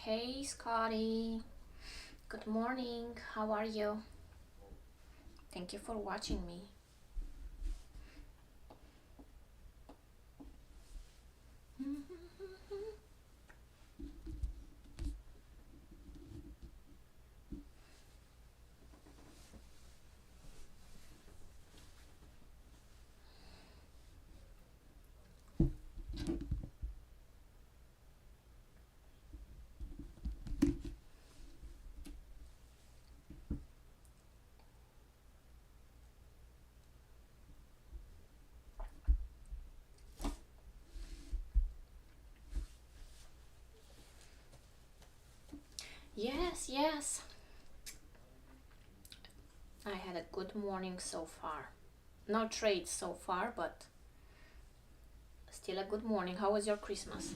Hey Scotty, good morning. How are you? Thank you for watching me. Yes, yes. I had a good morning so far. No trades so far, but still a good morning. How was your Christmas?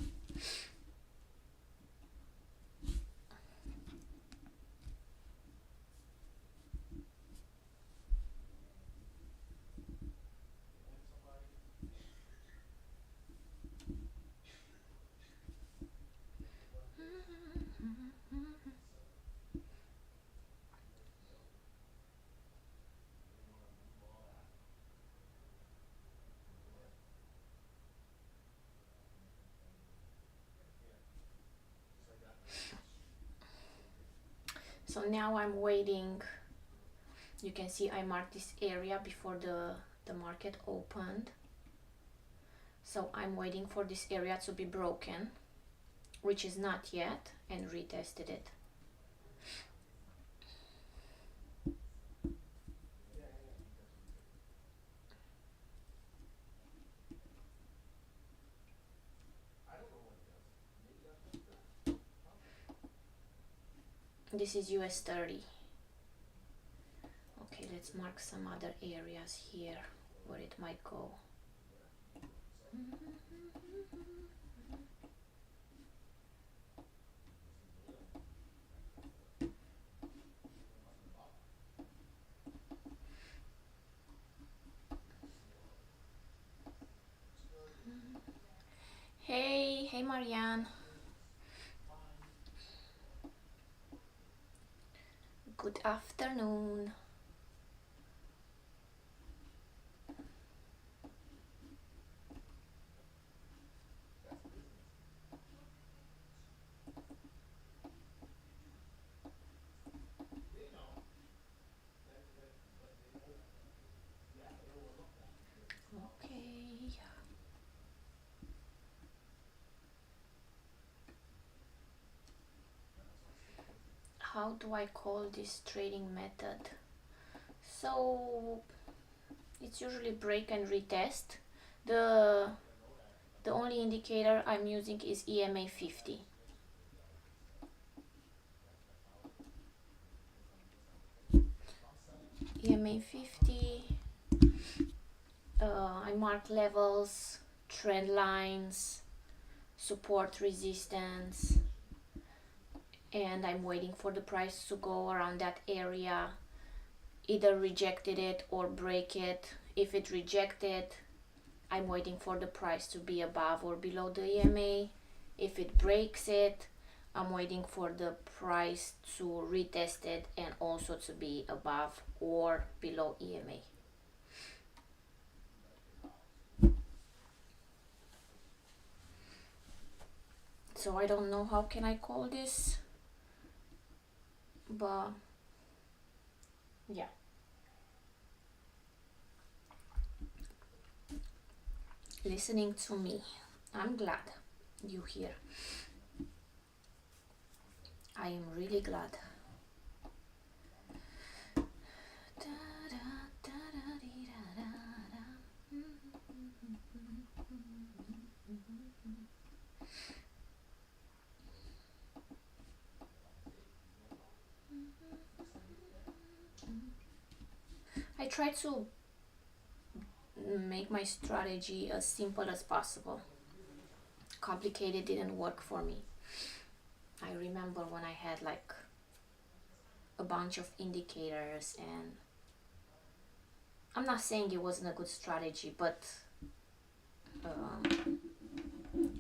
So now I'm waiting. You can see I marked this area before the market opened. So I'm waiting for this area to be broken, which is not yet, and retested it. This is US30. Okay, let's mark some other areas here where it might go. Hey Marianne. Good afternoon. Okay. How do I call this trading method? So it's usually break and retest. The only indicator I'm using is EMA 50. EMA 50. I mark levels, trend lines, support, resistance, and I'm waiting for the price to go around that area, either rejected it or break it. If it rejected, I'm waiting for the price to be above or below the EMA. If it breaks it, I'm waiting for the price to retest it and also to be above or below EMA. So I don't know how can I call this, but yeah. Listening to me. I'm glad you here. I am really glad. I try to make my strategy as simple as possible. Complicated didn't work for me. I remember when I had like a bunch of indicators, and I'm not saying it wasn't a good strategy, but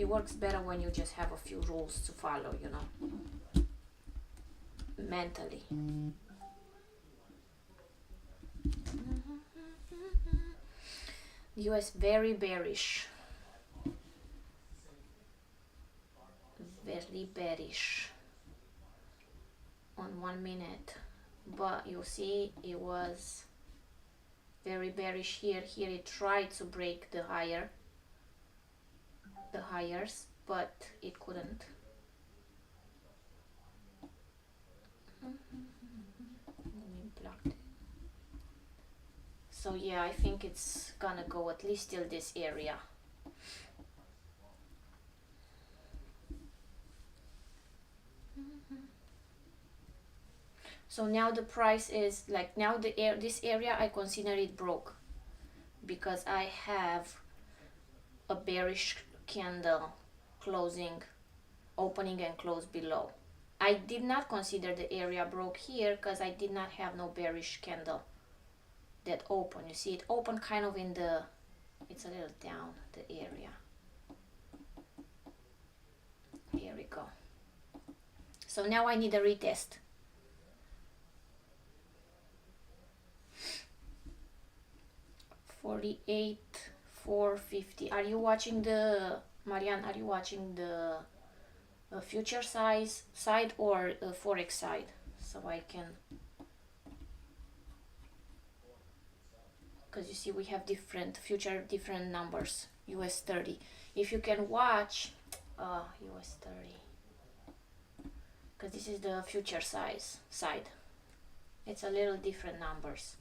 It works better when you just have a few rules to follow, you know, mentally. US very bearish. Very bearish on 1 minute. But you see it was very bearish here. Here it tried to break the highers, but it couldn't. So yeah, I think it's gonna go at least till this area. So now the price is like, now this area I consider it broke, because I have a bearish candle closing, opening and close below. I did not consider the area broke here because I did not have no bearish candle that open. You see it open kind of in the, it's a little down the area. Here we go. So now I need a retest. $48,450. Are you watching the, Marianne, are you watching the future side or Forex side? So I can, because you see we have different future, different numbers. US30. If you can watch US30, because this is the future side. It's a little different numbers.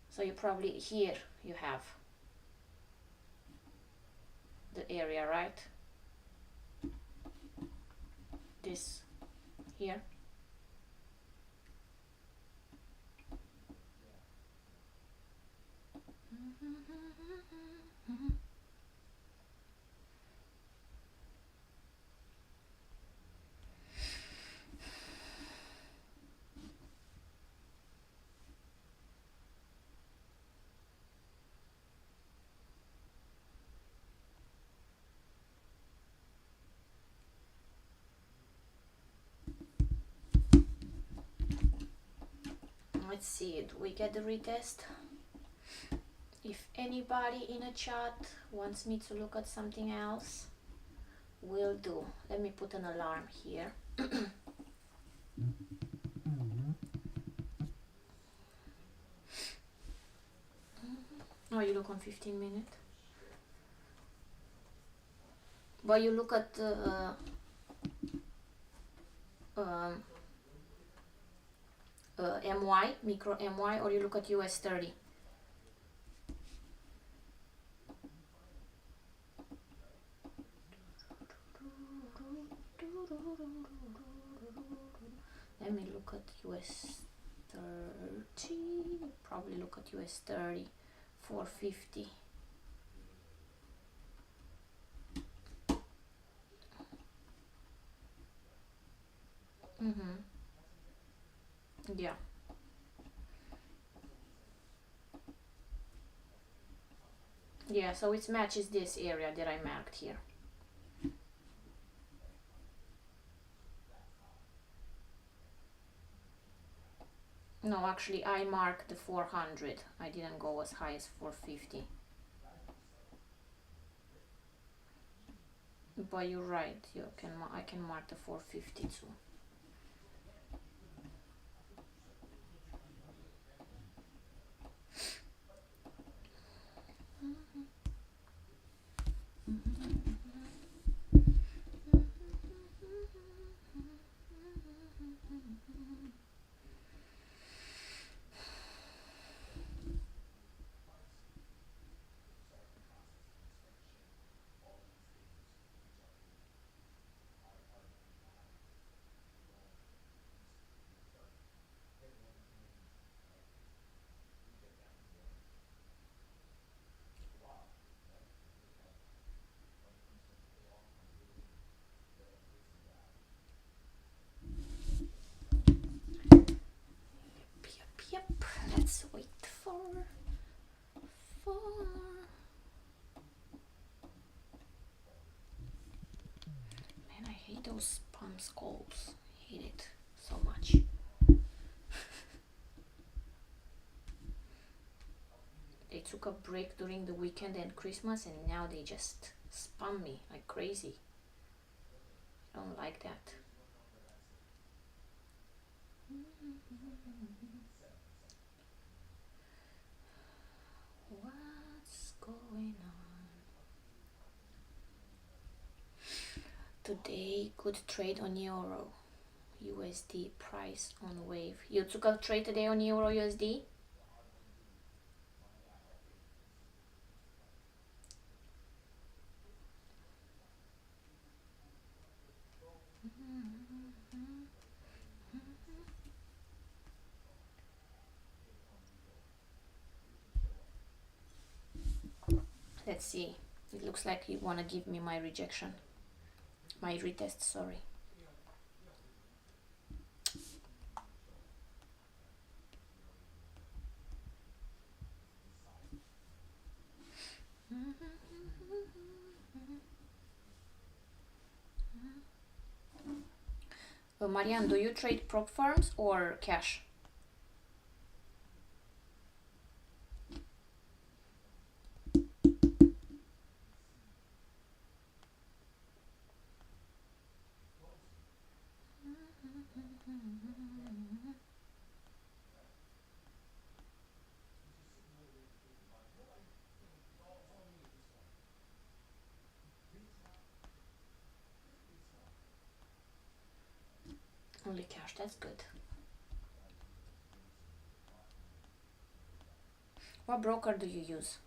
So you probably, here you have the area, right? This here. Let's see, do we get the retest? If anybody in a chat wants me to look at something else, will do. Let me put an alarm here. Oh, you look on 15 minutes? But you look at MY, micro MY, or you look at US30? Let me look at US30, probably look at US30, 450. Yeah. Yeah, so it matches this area that I marked here. No, actually I marked the 400. I didn't go as high as 450. But you're right, I can mark the 450 too. those spam calls? Hate it so much. They took a break during the weekend and Christmas, and now they just spam me like crazy. I don't like that. What's going on? Today, good trade on Euro USD price on wave. You took a trade today on Euro USD? Let's see. It looks like you want to give me my rejection. My retest, sorry. Marianne, do you trade prop firms or cash? Only cash, that's good. What broker do you use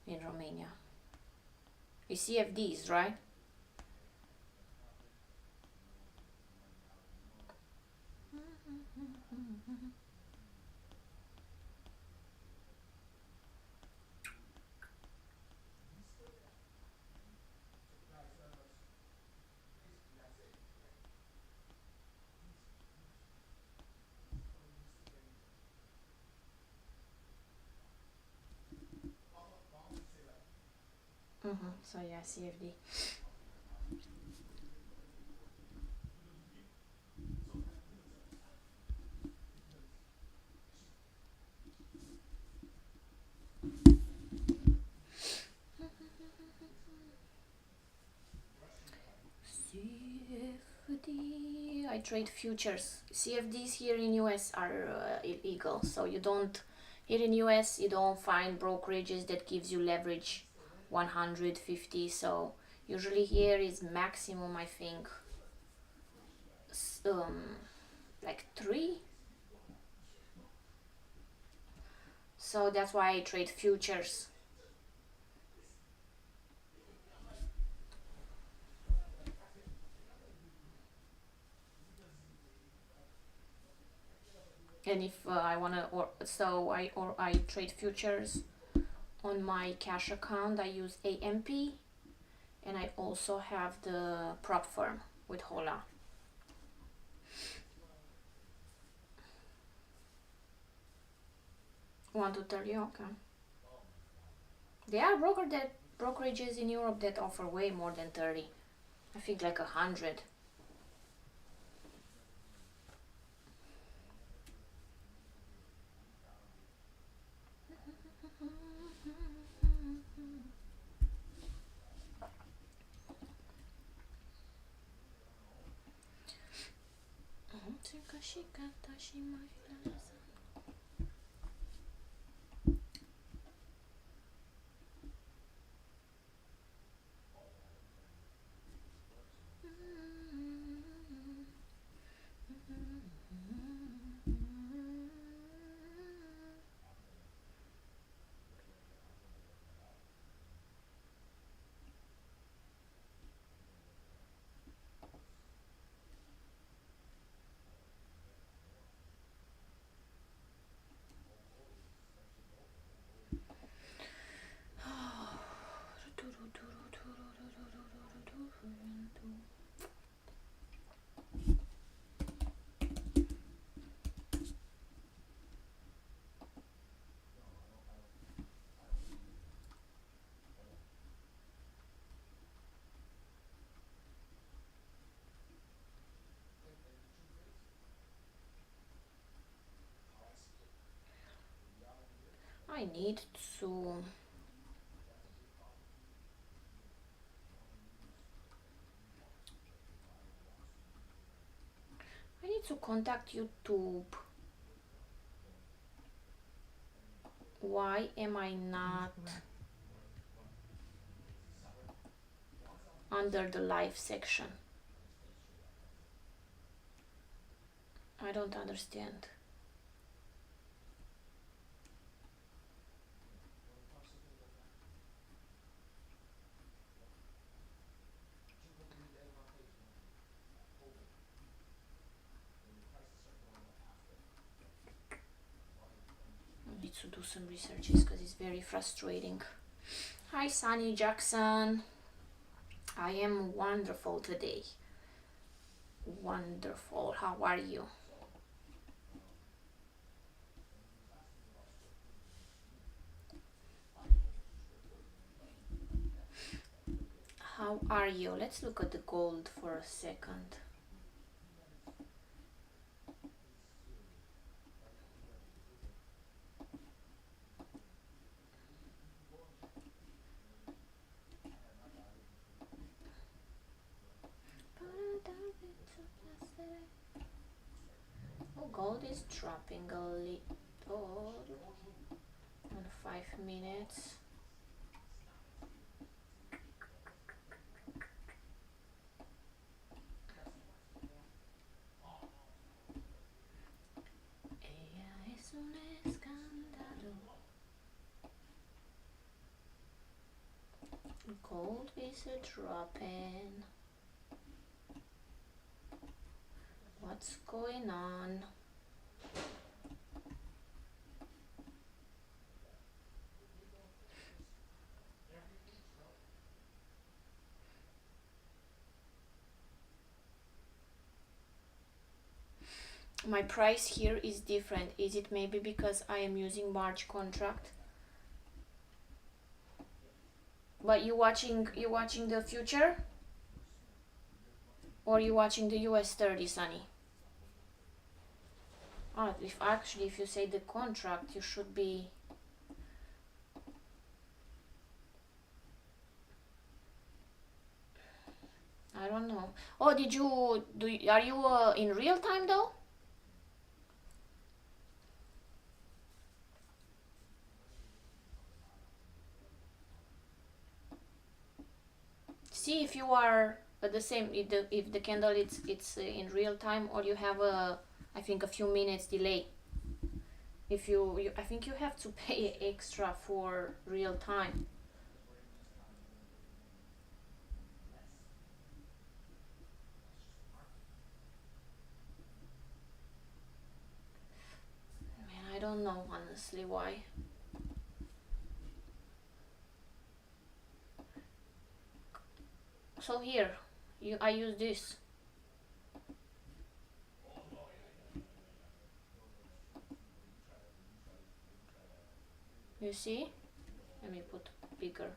in Romania? It's CFDs, right? So yeah, CFD. CFD. I trade futures. CFDs here in US are illegal, so you don't. Here in US, you don't find brokerages that gives you leverage 150. So usually here is maximum, I think, like 3. So that's why I trade futures. And if I wanna, I trade futures on my cash account. I use AMP, and I also have the prop firm with Hola. Want to tell you? Okay. There are brokerages in Europe that offer way more than 30. I think like 100. I need to contact YouTube. Why am I not under the live section? I don't understand. I need to do some researches because it's very frustrating. Hi, Sunny Jackson. I am wonderful today. Wonderful. How are you? How are you? Let's look at the gold for a second. Oh, gold is dropping a little on 5 minutes. Gold is a dropping. What's going on? My price here is different. Is it maybe because I am using March contract? But you watching the future? Or you watching the US30, Sunny? Oh, if you say the contract, you should be. I don't know. Oh, are you in real time though? See if you are at the same, if the candle it's in real time, or you have I think a few minutes delay. If I think you have to pay extra for real time. Man, I don't know honestly why. So here, I use this. You see? Let me put bigger.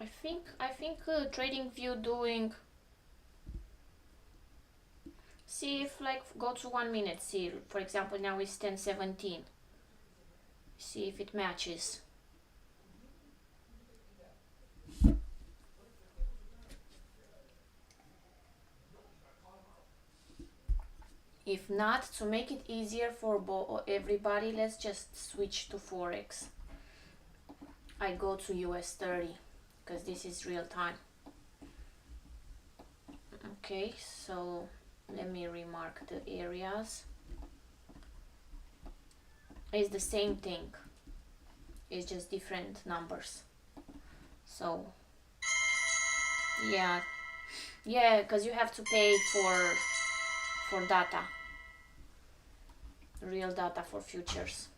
I think trading view doing. See if go to 1 minute. See, for example, now it's 10:17. See if it matches. If not, to make it easier for everybody, let's just switch to Forex. I go to US30 because this is real time. Okay, so let me remark the areas. It's the same thing. It's just different numbers. So yeah, because you have to pay for data, real data for futures.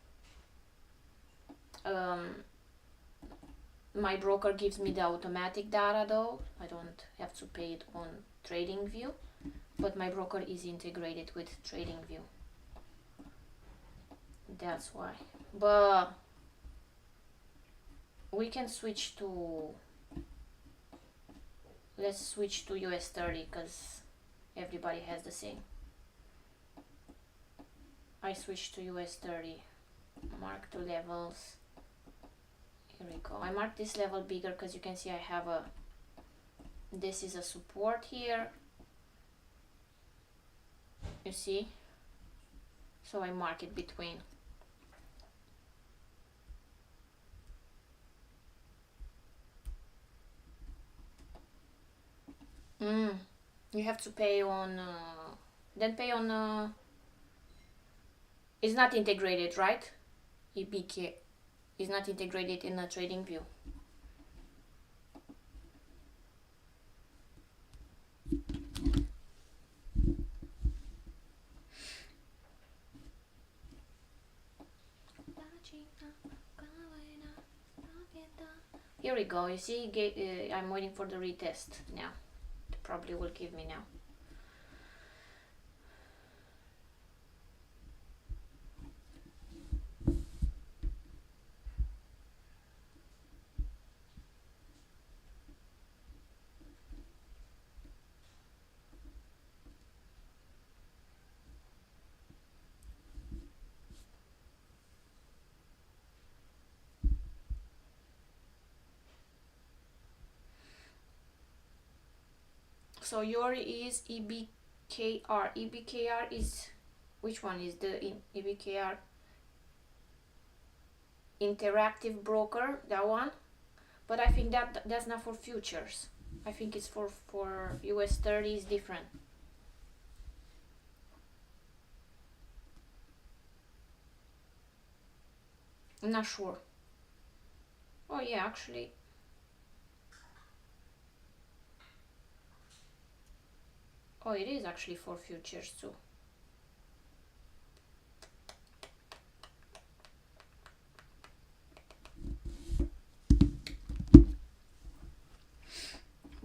My broker gives me the automatic data though. I don't have to pay it on TradingView, but my broker is integrated with TradingView. That's why. But we can switch to, let's switch to US30 because everybody has the same. I switch to US30. Mark the levels. Here we go. I marked this level bigger because you can see I have a, this is a support here. You see? So I mark it between. You have to pay on, then pay on, it's not integrated, right? EBK is not integrated in a trading view. Here we go. You see, I'm waiting for the retest now. It probably will give me now. So your is EBKR. EBKR is, which one is the EBKR? Interactive broker, that one. But I think that's not for futures. I think it's for US30 is different. I'm not sure. Oh yeah, actually. Oh, it is actually for futures too.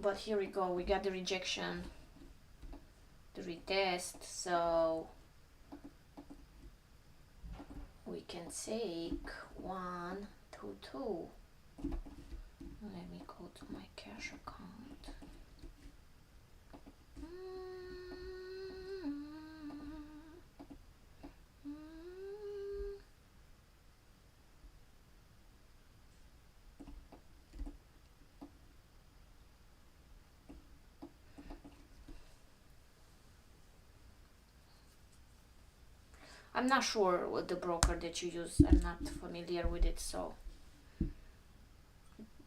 But here we go, we got the rejection, the retest, so we can take 1, 2, 2. Let me go to my cash account. I'm not sure what the broker that you use. I'm not familiar with it, so.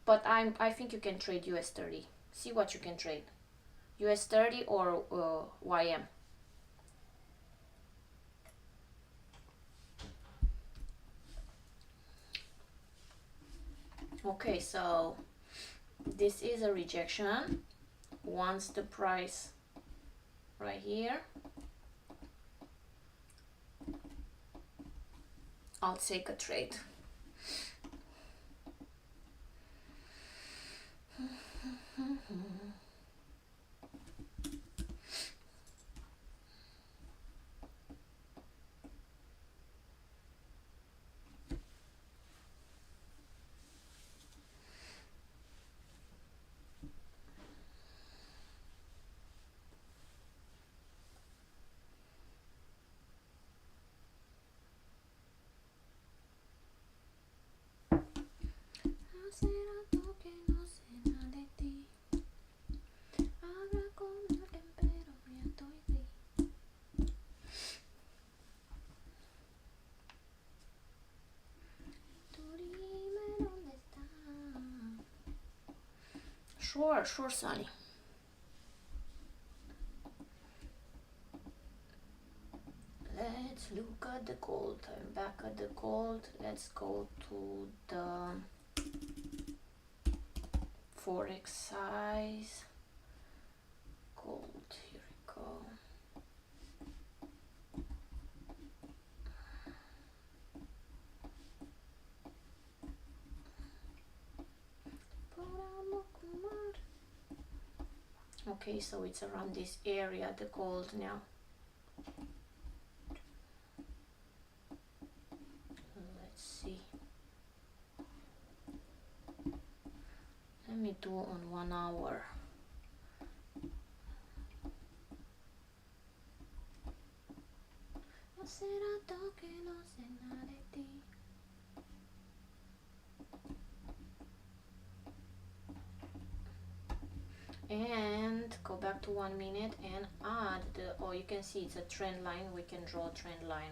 But I think you can trade US30. See what you can trade. US30 or YM. Okay, so this is a rejection. Once the price right here, I'll take a trade. Sure, Sonny. Let's look at the gold. I'm back at the gold. Let's go to the Forex size. Gold, here we go. Okay, so it's around this area, the gold now. Let's see. Let me do on 1 hour. And go back to 1 minute and add the, oh, you can see it's a trend line. We can draw a trend line.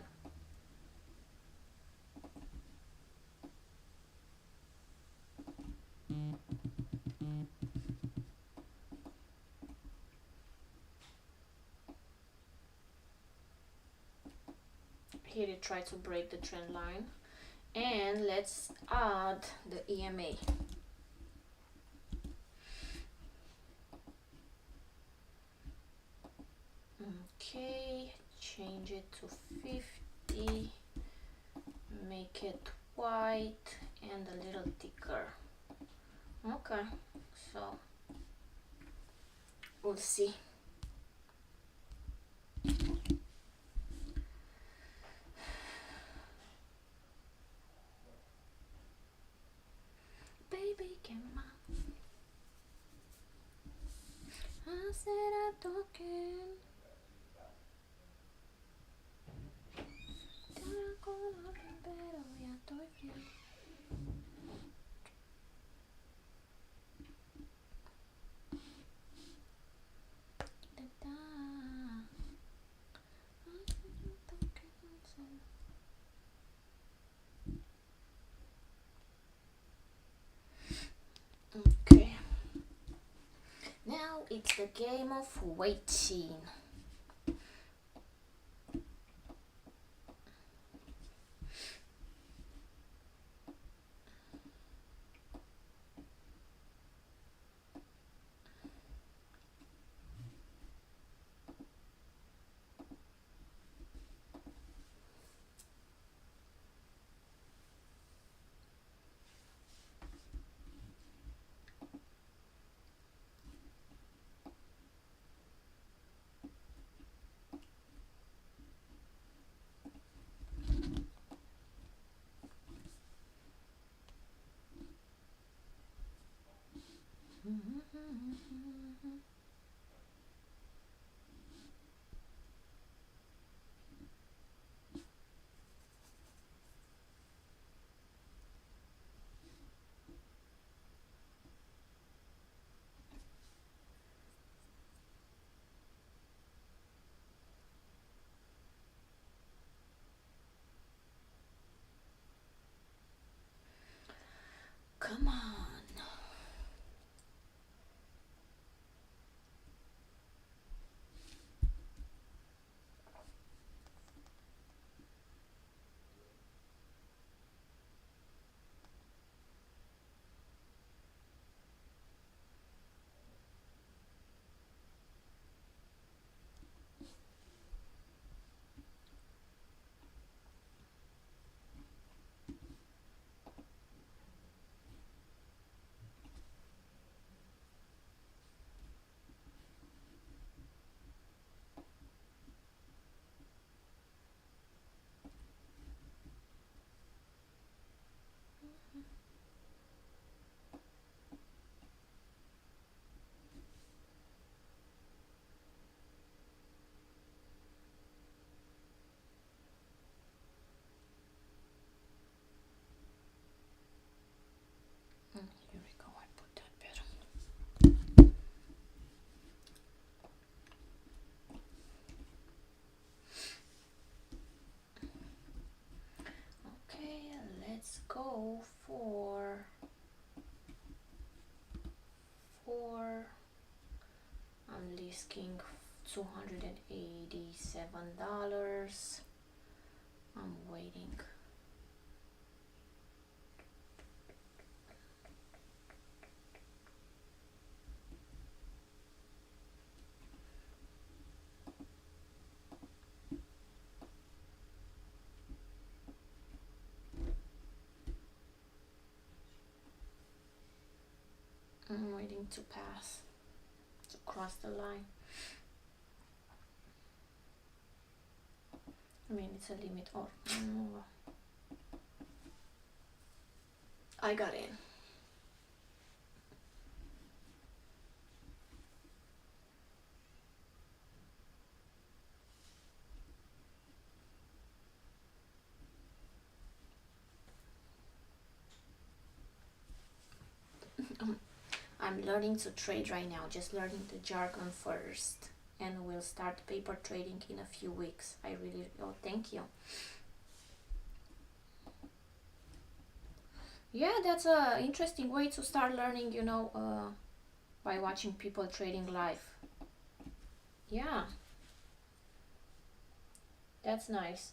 Here it tries to break the trend line. And let's add the EMA. Okay, change it to 50, make it white and a little thicker. Okay, so we'll see. Baby, quema. Será toquen. Te la coloquen, pero ya estoy bien. Okay. Now it's the game of waiting. Come on. Here we go, I put that better. Okay, let's go for I'm risking $287. I'm waiting. I'm waiting to pass, to cross the line. I mean, it's a limit. Oh, no. I got in. I'm learning to trade right now, just learning the jargon first, and we'll start paper trading in a few weeks. I really, oh, thank you. Yeah, that's a interesting way to start learning, you know, by watching people trading live. Yeah, that's nice.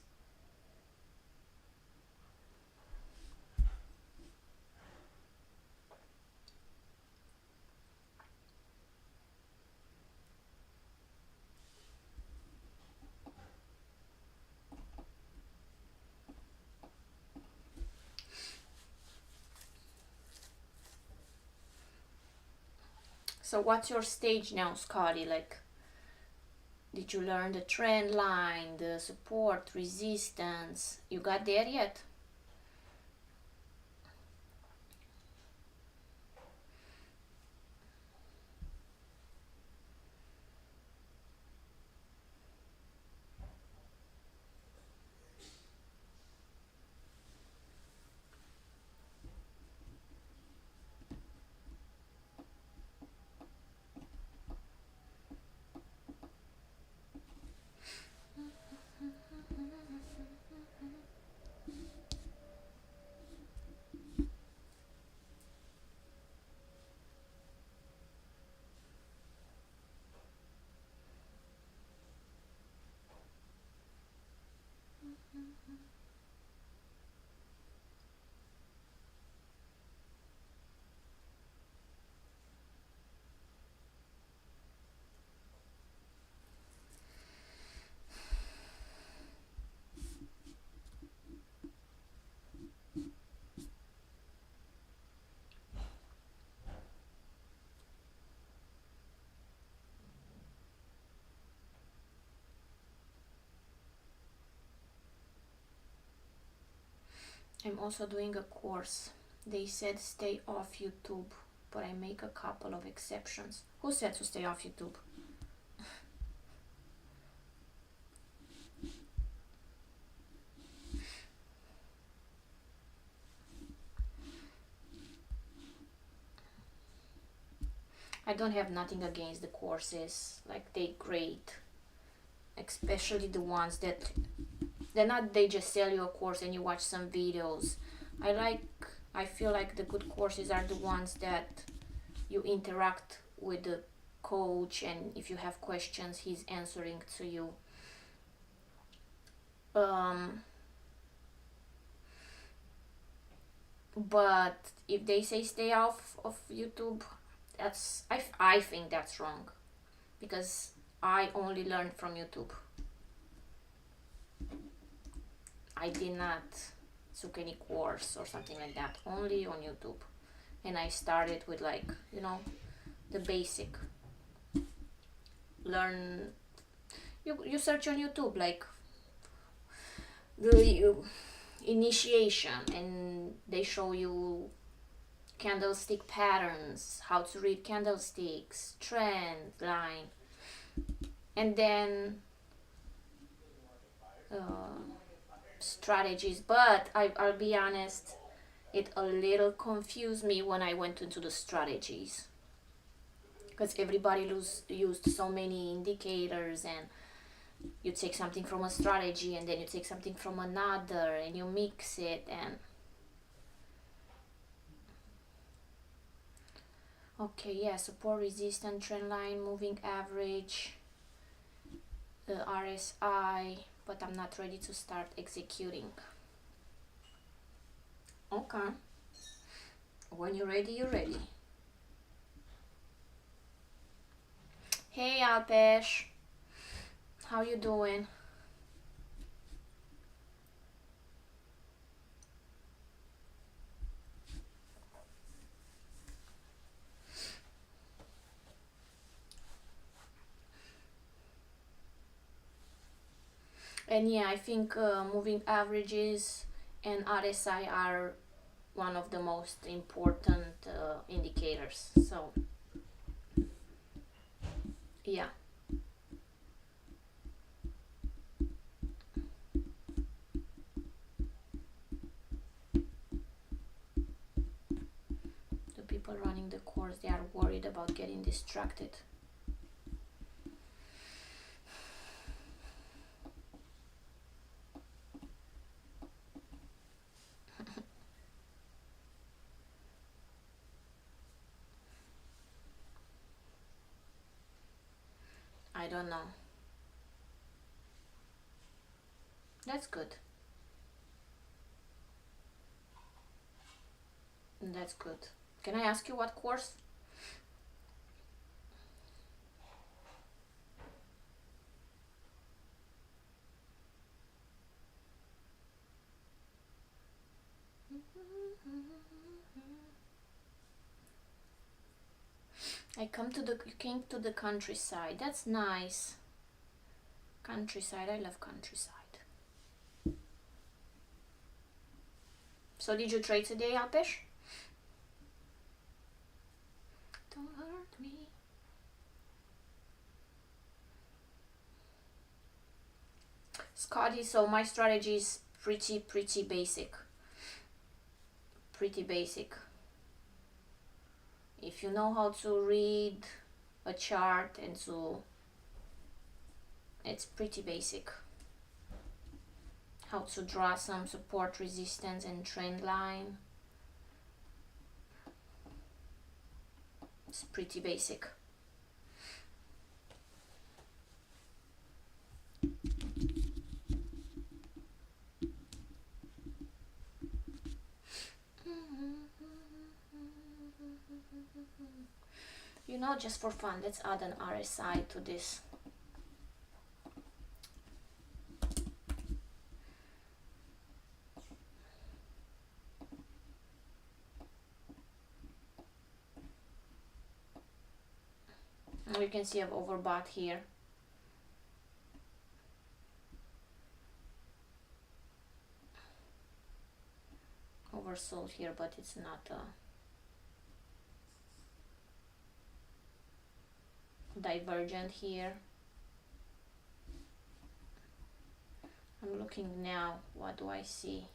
So what's your stage now, Scotty? Like, did you learn the trend line, the support, resistance? You got there yet? I'm also doing a course. They said stay off YouTube, but I make a couple of exceptions. Who said to stay off YouTube? I don't have nothing against the courses. Like, they great. Especially the ones that they just sell you a course and you watch some videos. I feel like the good courses are the ones that you interact with the coach, and if you have questions, he's answering to you. But if they say stay off of YouTube, I think that's wrong, because I only learned from YouTube. I did not took any course or something like that, only on YouTube. And I started with, like, you know, the basic. Learn, you search on YouTube, like, the initiation, and they show you candlestick patterns, how to read candlesticks, trend line, and then strategies. But I'll be honest, it a little confused me when I went into the strategies, because everybody used so many indicators, and you take something from a strategy and then you take something from another and you mix it. And okay, yeah, support, resistance, trend line, moving average, the RSI, but I'm not ready to start executing. Okay, when you're ready, you're ready. Hey Alpesh, how you doing? And yeah, I think moving averages and RSI are one of the most important indicators. So yeah. The people running the course, they are worried about getting distracted. I don't know. That's good. That's good. Can I ask you what course? You came to the countryside. That's nice. Countryside. I love countryside. So did you trade today, Alpesh? Don't hurt me. Scotty, so my strategy is pretty basic. Pretty basic. If you know how to read a chart and so it's pretty basic. How to draw some support, resistance and trend line. It's pretty basic. You know, just for fun, let's add an RSI to this. And you can see I've overbought here. Oversold here, but it's not divergent here. I'm looking now. What do I see?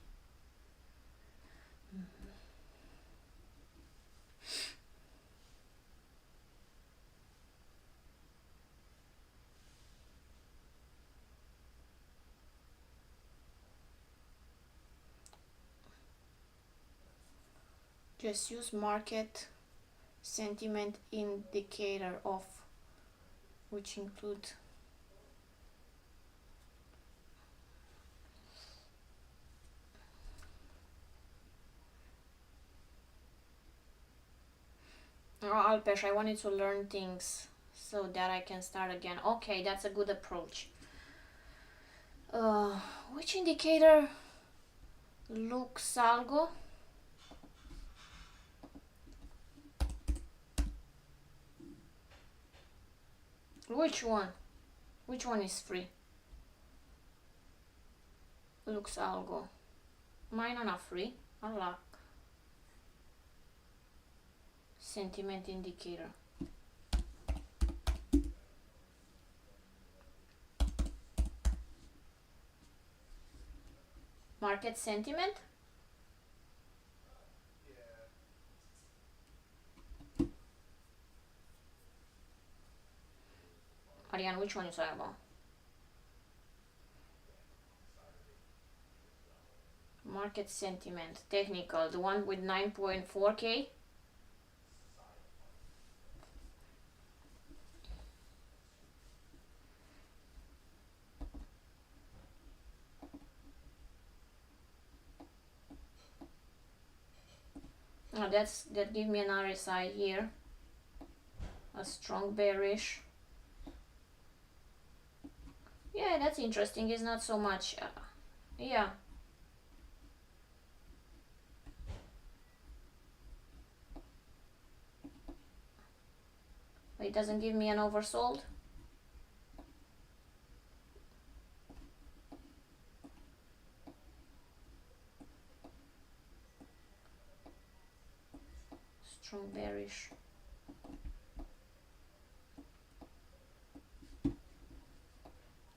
Just use market sentiment indicator off, which include Alpesh, I wanted to learn things so that I can start again. Okay, that's a good approach. Which indicator? Looks algo. Which one? Which one is free? Looks algo. Mine are not free. Unlock. Sentiment indicator. Market sentiment? Ariane, which one you talking about? Market sentiment, technical, the one with 9.4K? Oh, that give me an RSI here. A strong bearish. Yeah, that's interesting. It's not so much. Yeah. But it doesn't give me an oversold. Strong bearish.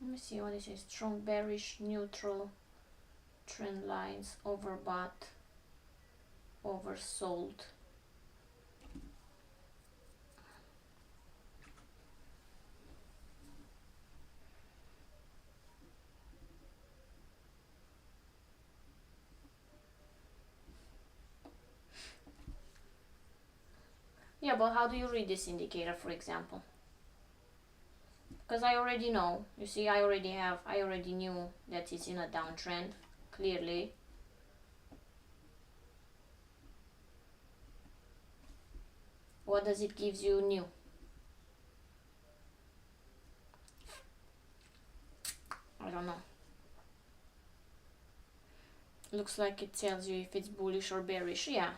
Let me see what this is. Strong bearish, neutral, trend lines, overbought, oversold. Yeah, but how do you read this indicator, for example? Because I already know. You see, I already knew that it's in a downtrend, clearly. What does it give you new? I don't know. Looks like it tells you if it's bullish or bearish, yeah.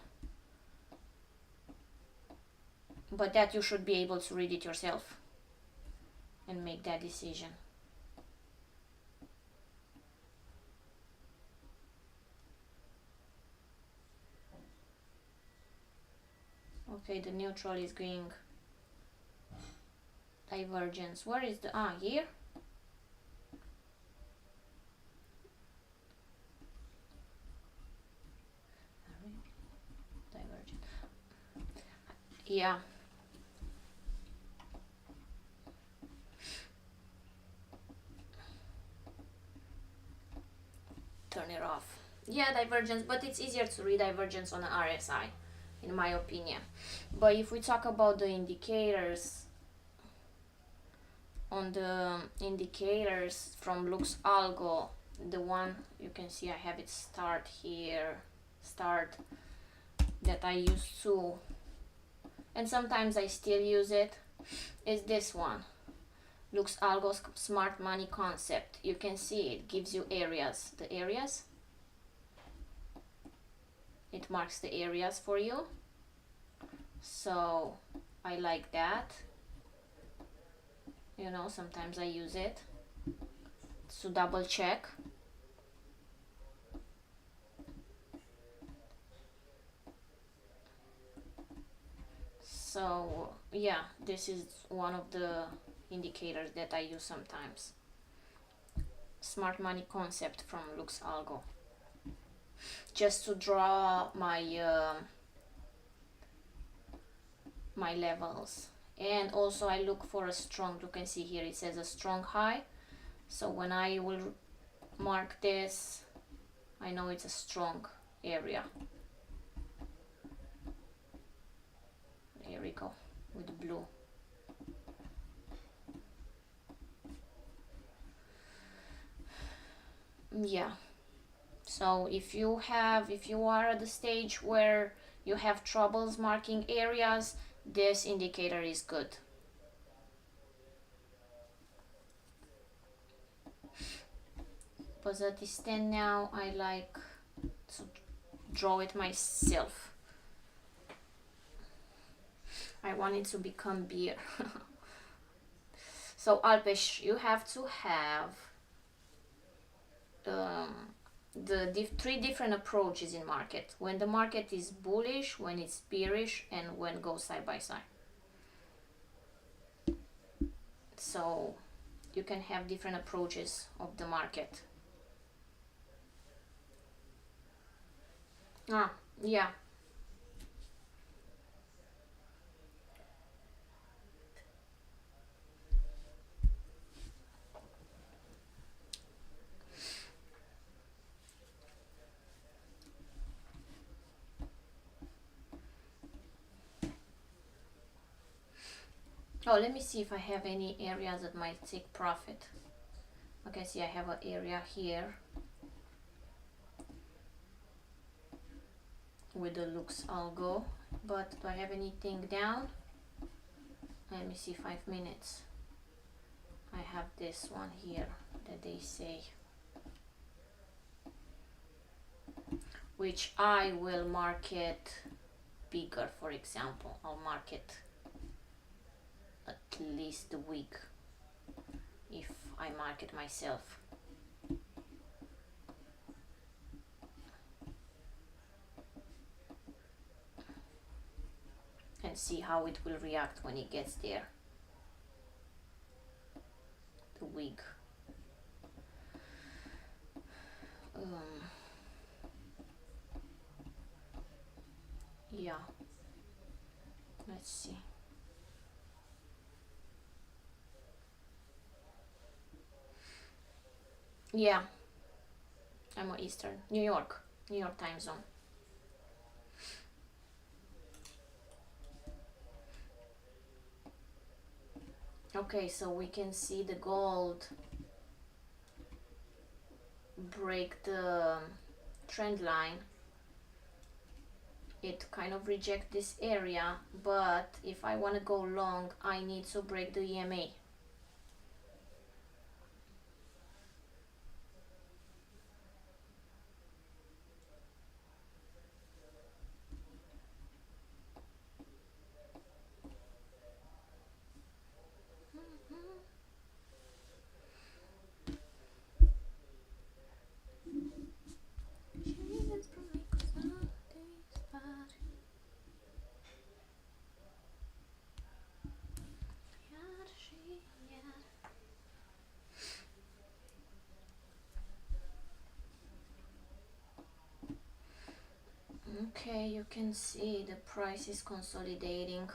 But that you should be able to read it yourself and make that decision. Okay, the neutral is going divergence. Where is the, here? Divergent. Yeah. Turn it off. Yeah, divergence, but it's easier to read divergence on an RSI, in my opinion. But if we talk about the indicators, on the indicators from Lux Algo, the one you can see I have it start here, start, that I used to, and sometimes I still use it, is this one, Lux Algo's smart money concept. You can see it gives you areas, the areas, it marks the areas for you, so I like that. You know, sometimes I use it to double check. So yeah, this is one of the indicators that I use sometimes. Smart money concept from Lux Algo. Just to draw my my levels. And also I look for a strong, you can see here it says a strong high. So when I will mark this, I know it's a strong area. Here we go with blue. Yeah. So if you are at the stage where you have troubles marking areas, this indicator is good. But at this stand now, I like to draw it myself. I want it to become beer. So Alpesh, you have to have the three different approaches in market. When the market is bullish, when it's bearish, and when it goes side by side. So you can have different approaches of the market. Yeah. Oh, let me see if I have any areas that might take profit. Okay, see I have an area here with the Lux Algo, but do I have anything down? Let me see, 5 minutes. I have this one here that they say, which I will market bigger. For example, I'll market at least a week if I market myself. And see how it will react when it gets there. The week. Yeah. Let's see. Yeah. I'm on Eastern. New York time zone. Okay, so we can see the gold break the trend line. It kind of reject this area, but if I want to go long, I need to break the EMA. Okay, you can see the price is consolidating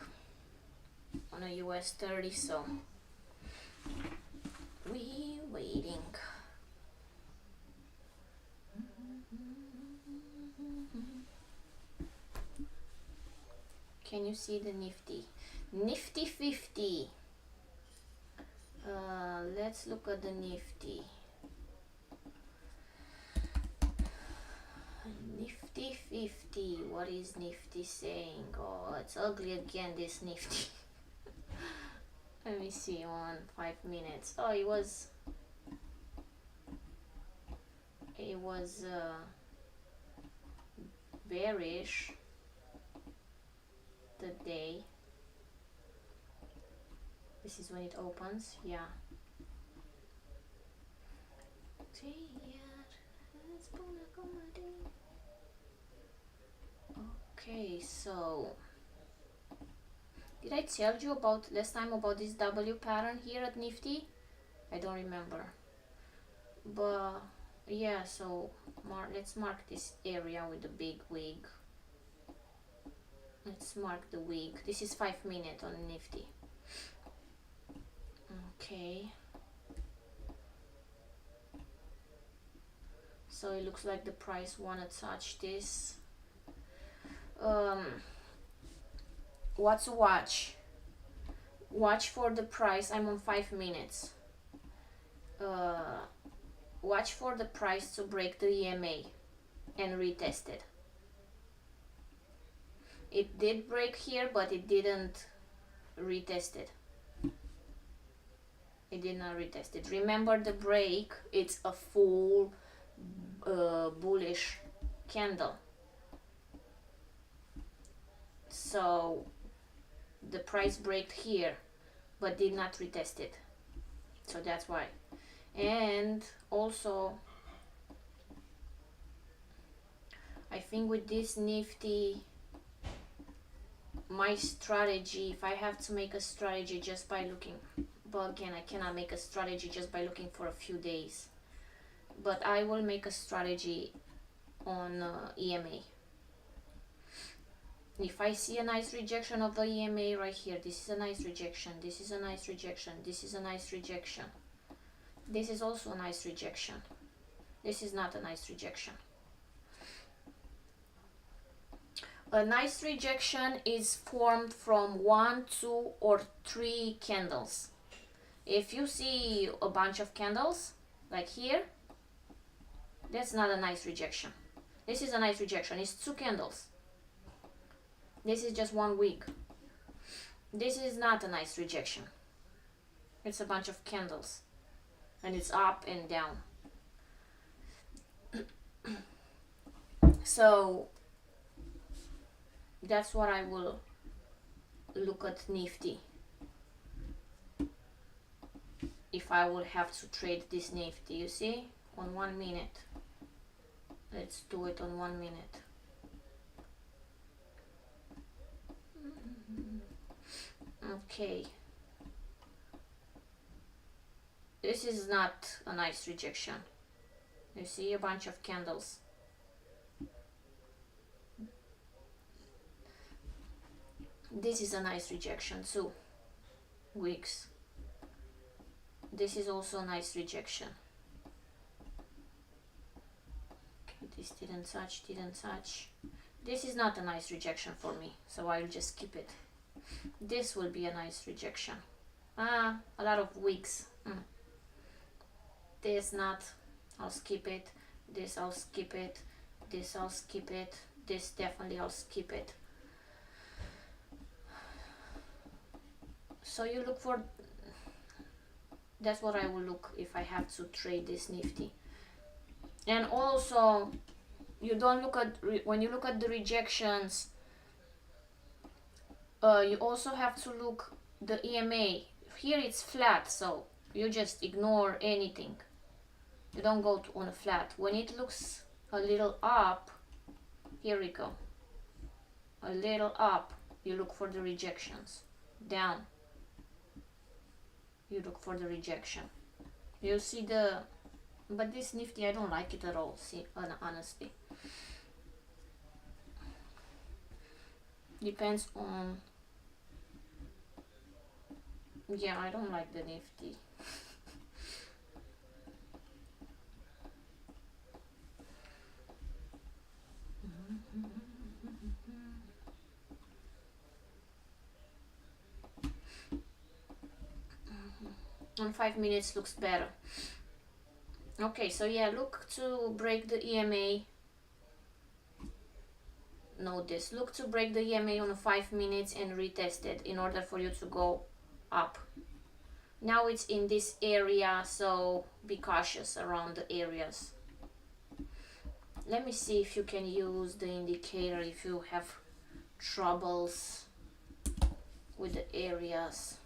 on a US30, so we waiting. Can you see the Nifty? Nifty 50. Let's look at the Nifty. Nifty 50. What is Nifty saying? Oh, it's ugly again, this Nifty. Let me see on 5 minutes. Oh, it was bearish today. This is when it opens, yeah. Okay, so did I tell you about last time about this W pattern here at Nifty? I don't remember, but yeah, so let's mark this area with the big wig. Let's mark the wig. This is 5 minutes on Nifty. Okay, so it looks like the price wanna touch this. What to watch? Watch for the price. I'm on 5 minutes. Watch for the price to break the EMA and retest it. It did break here, but it didn't retest it. It did not retest it. Remember the break, it's a full bullish candle. So the price broke here, but did not retest it. So that's why. And also, I think with this Nifty, my strategy, if I have to make a strategy just by looking, but again, I cannot make a strategy just by looking for a few days, but I will make a strategy on EMA. If I see a nice rejection of the EMA right here, this is a nice rejection, this is a nice rejection, this is a nice rejection, this is also a nice rejection, this is not a nice rejection. A nice rejection is formed from 1, 2, or 3 candles. If you see a bunch of candles, like here, that's not a nice rejection. This is a nice rejection. It's 2 candles. This is just 1 wick. This is not a nice rejection. It's a bunch of candles. And it's up and down. So that's what I will look at Nifty. If I will have to trade this Nifty, you see, on 1 minute. Let's do it on 1 minute. Okay. This is not a nice rejection. You see a bunch of candles. This is a nice rejection too. Wicks. This is also a nice rejection. Okay, this didn't touch, didn't touch. This is not a nice rejection for me, so I'll just skip it. This will be a nice rejection. A lot of weeks. This not, I'll skip it. This I'll skip it. This I'll skip it. This definitely I'll skip it. So you look for, that's what I will look if I have to trade this Nifty. And also you don't look at, when you look at the rejections, you also have to look the EMA. Here it's flat, so you just ignore anything. You don't go on a flat. When it looks a little up, here we go, a little up, you look for the rejections. Down, you look for the rejection. You see the, but this Nifty, I don't like it at all, see, honestly. Depends on, yeah, I don't like the Nifty. On 5 minutes looks better. Okay, so yeah, look to break the EMA. Note this, look to break the EMA on 5 minutes and retest it in order for you to go up. Now it's in this area, so be cautious around the areas. Let me see if you can use the indicator if you have troubles with the areas.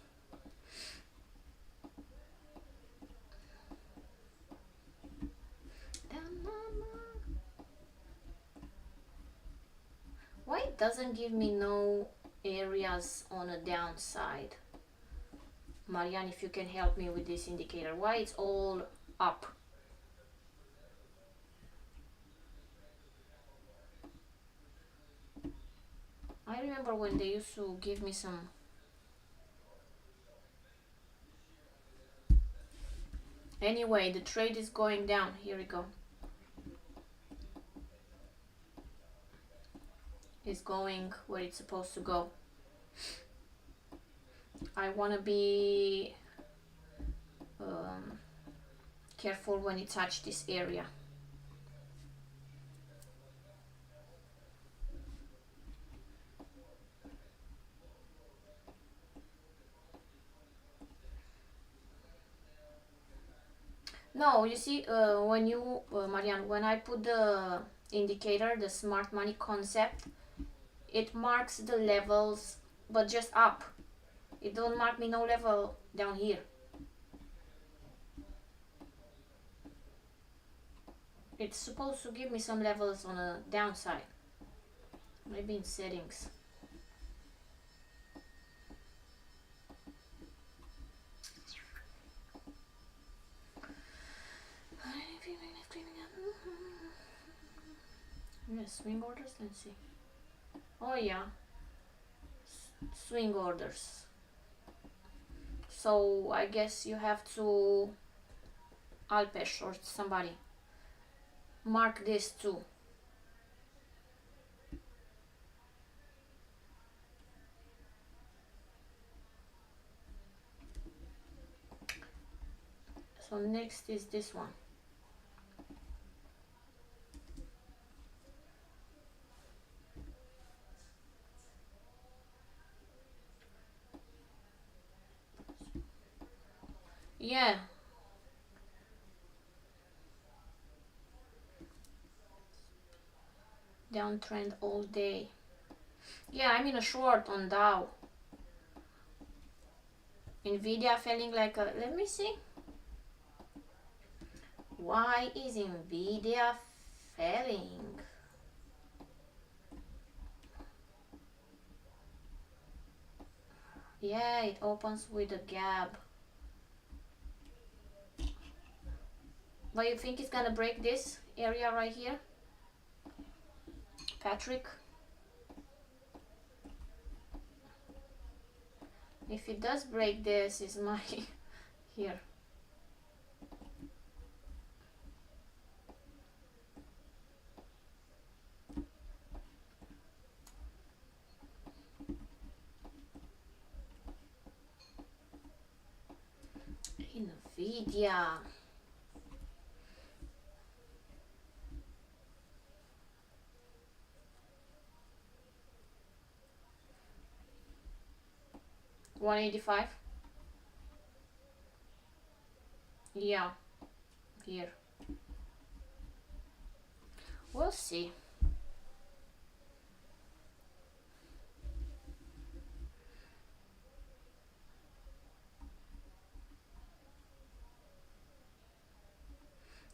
Why it doesn't give me no areas on a downside? Marianne, if you can help me with this indicator, why it's all up? I remember when they used to give me some. Anyway, the trade is going down. Here we go. It's going where it's supposed to go. I want to be careful when it touches this area. No, you see, when you, Marianne, when I put the indicator, the smart money concept, it marks the levels, but just up. It don't mark me no level down here. It's supposed to give me some levels on a downside. Maybe in settings. Yes, swing orders, let's see. Oh yeah, swing orders. So I guess you have to Alpesh or somebody mark this too. So next is this one. Yeah. Downtrend all day. Yeah, I'm in a short on Dow. Nvidia falling like a, let me see. Why is Nvidia falling? Yeah, it opens with a gap. But you think it's gonna break this area right here? Patrick? If it does break this, is my here. Nvidia. $185. Yeah, here. We'll see.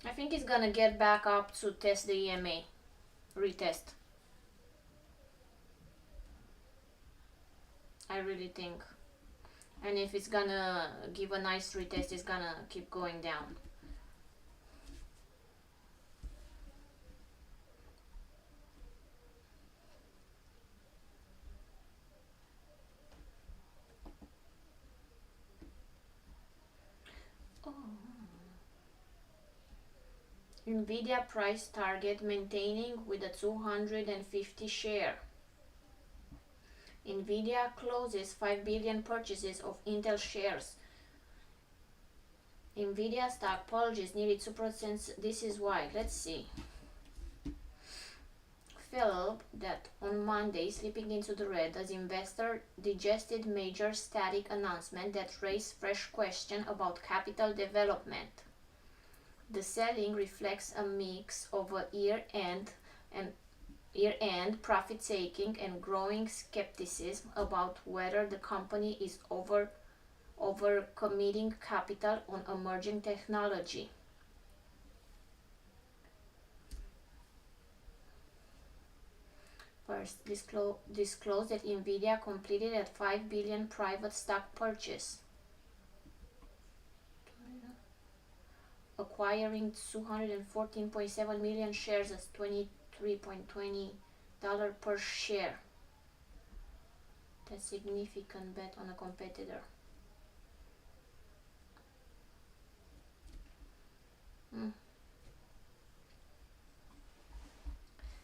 I think it's gonna get back up to test the EMA. Retest. I really think. And if it's gonna give a nice retest, it's gonna keep going down. Oh. Nvidia price target maintaining with a 250 share. Nvidia closes 5 billion purchases of Intel shares. Nvidia stock plunges nearly 2%. This is why. Let's see. Fell that on Monday, slipping into the red as investor digested major static announcement that raised fresh question about capital development. The selling reflects a mix of a year-end profit-taking and growing skepticism about whether the company is over-committing capital on emerging technology. First, disclosed that Nvidia completed a 5 billion private stock purchase, acquiring 214.7 million shares at $23.20 per share. That's significant bet on a competitor. And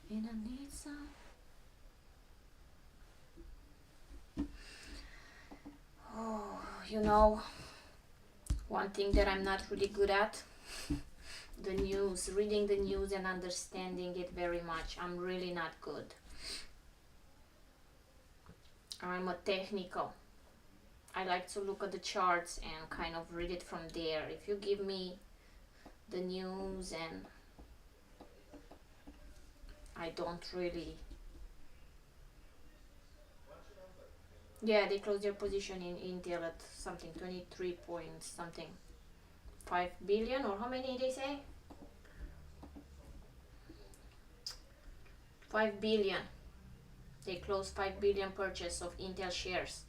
I need some. Oh, you know, one thing that I'm not really good at, the news, reading the news and understanding it very much. I'm really not good. I'm a technical. I like to look at the charts and kind of read it from there. If you give me the news and I don't really. Yeah, they closed their position in Intel at something 23 point something 5 billion, or how many they say? 5 billion. They closed 5 billion purchase of Intel shares.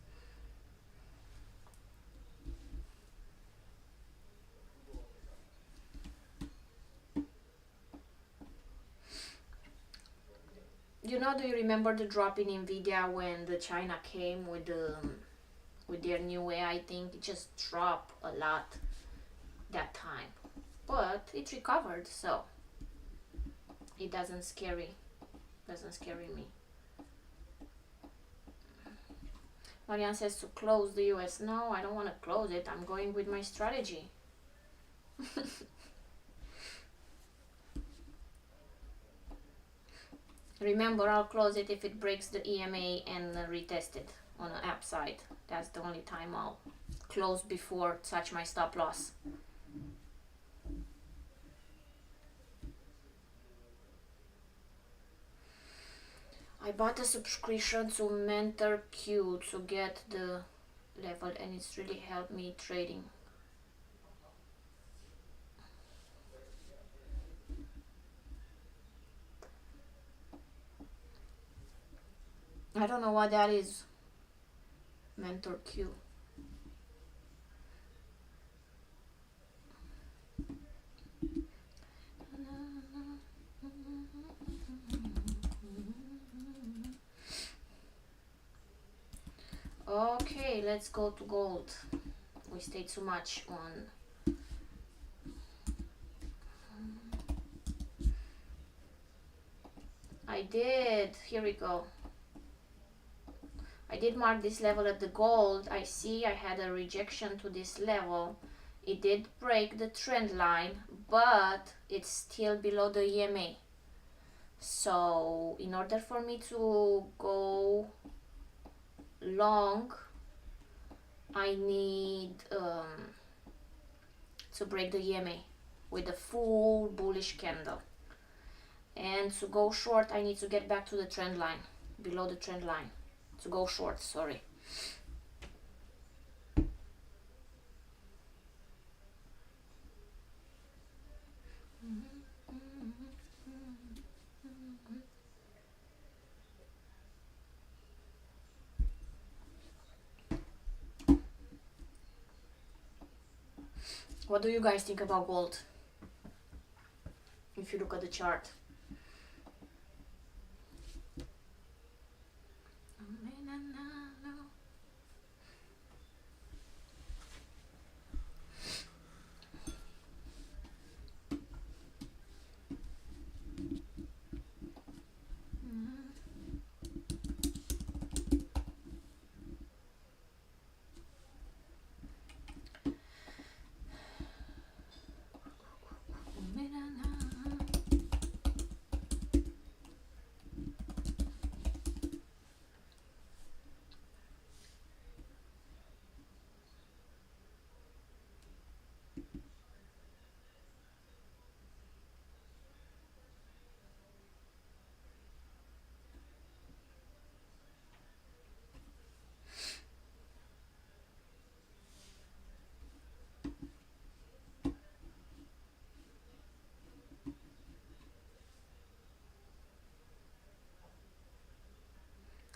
You know, do you remember the drop in Nvidia when the China came with their new AI thing? It just dropped a lot that time, but it recovered, so it doesn't scare me. Marianne says to close the US. No, I don't want to close it. I'm going with my strategy. Remember, I'll close it if it breaks the EMA and retest it on the upside. That's the only time I'll close before touch my stop loss. I bought a subscription to MentorQ to get the level, and it's really helped me trading. I don't know what that is. MentorQ. Okay, let's go to gold. We stayed too much on. I did. Here we go. I did mark this level at the gold. I see I had a rejection to this level, It did break the trend line, but it's still below the EMA. So in order for me to go long, I need to break the EMA with a full bullish candle. And to go short, I need to get back to the trend line, below the trend line. To go short, sorry. What do you guys think about gold? If you look at the chart.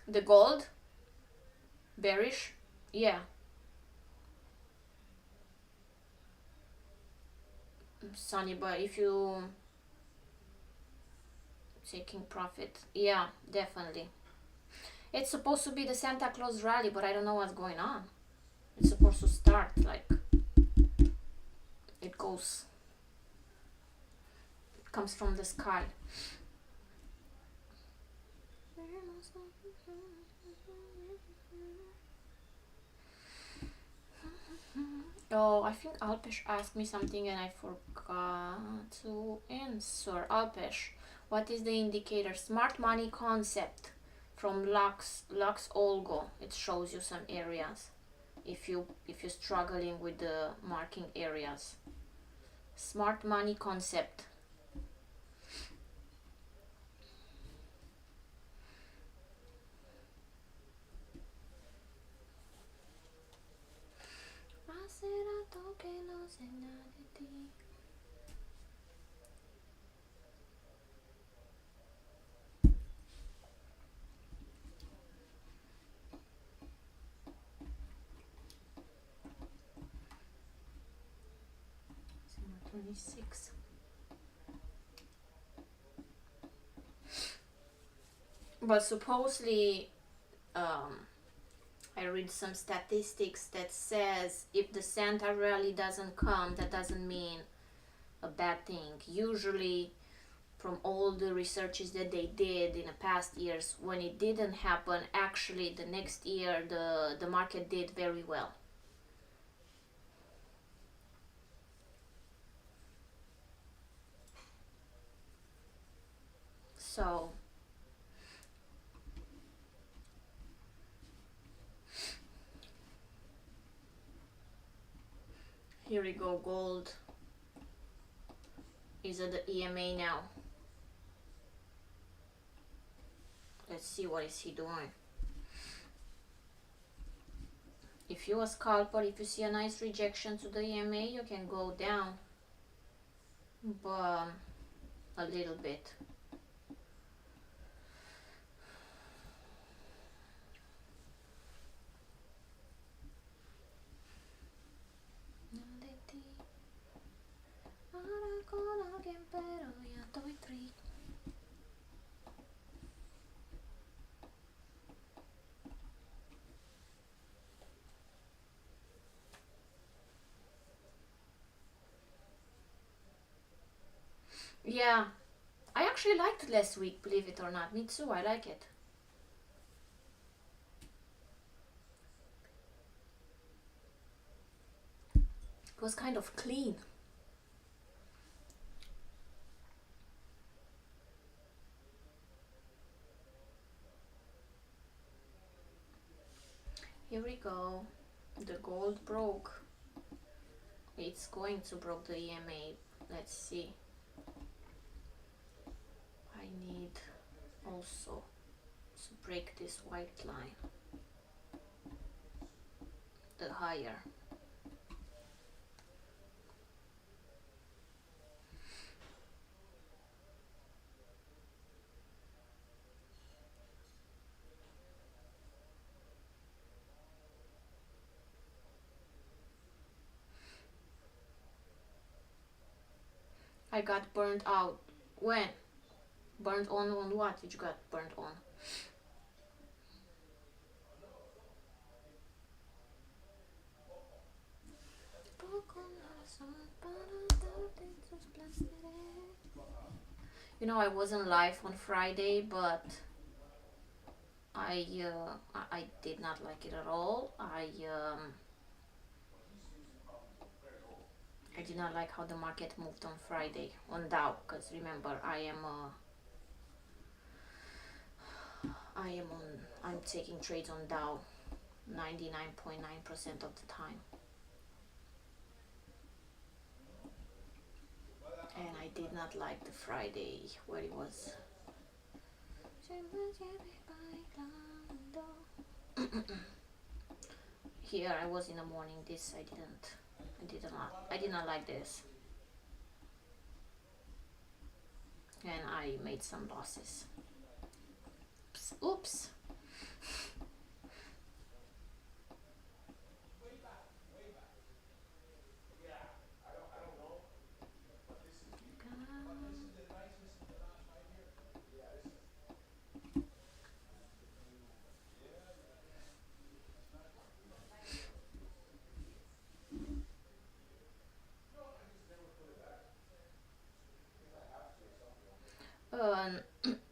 The gold? Bearish? Yeah. Sunny, but if you taking profit, yeah, definitely. It's supposed to be the Santa Claus rally, but I don't know what's going on. It's supposed to start like it goes, it comes from the sky. Oh, I think Alpesh asked me something and I forgot to answer. Alpesh, what is the indicator? Smart money concept from Lux Olgo. It shows you some areas if you're struggling with the marking areas. Smart money concept. $26. But supposedly, I read some statistics that says if the Santa rally doesn't come, that doesn't mean a bad thing. Usually, from all the researches that they did in the past years, when it didn't happen, actually the next year the market did very well. So here we go, gold is at the EMA now. Let's see what is he doing. If you're a scalper, if you see a nice rejection to the EMA, you can go down, but a little bit. Yeah, I actually liked last week, believe it or not. Me too, I like it. was kind of clean. Here we go. The gold broke. It's going to break the EMA. Let's see. I need also to break this white line. The higher. I got burnt out. When? Burnt on what did you got burnt on? You know, I wasn't live on Friday, but I did not like it at all. I did not like how the market moved on Friday on Dow, because remember I'm taking trades on Dow 99.9% of the time. And I did not like the Friday where it was. Here I was in the morning. This I did not like this. And I made some losses. Oops.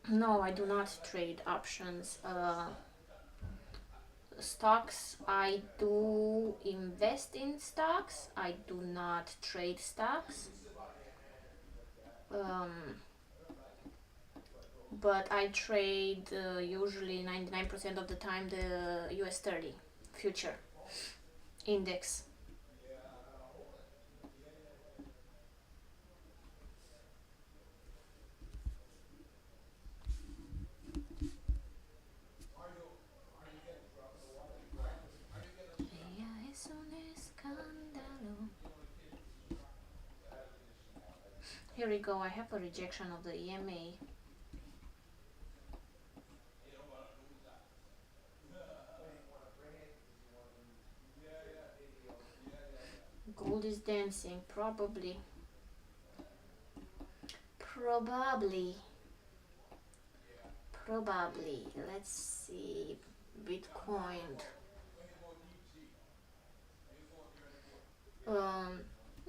No, I do not trade options. Stocks, I do invest in stocks. I do not trade stocks. But I trade usually 99% of the time the US30 future index. Here we go. I have a rejection of the EMA. Gold is dancing, probably. Let's see. Bitcoin.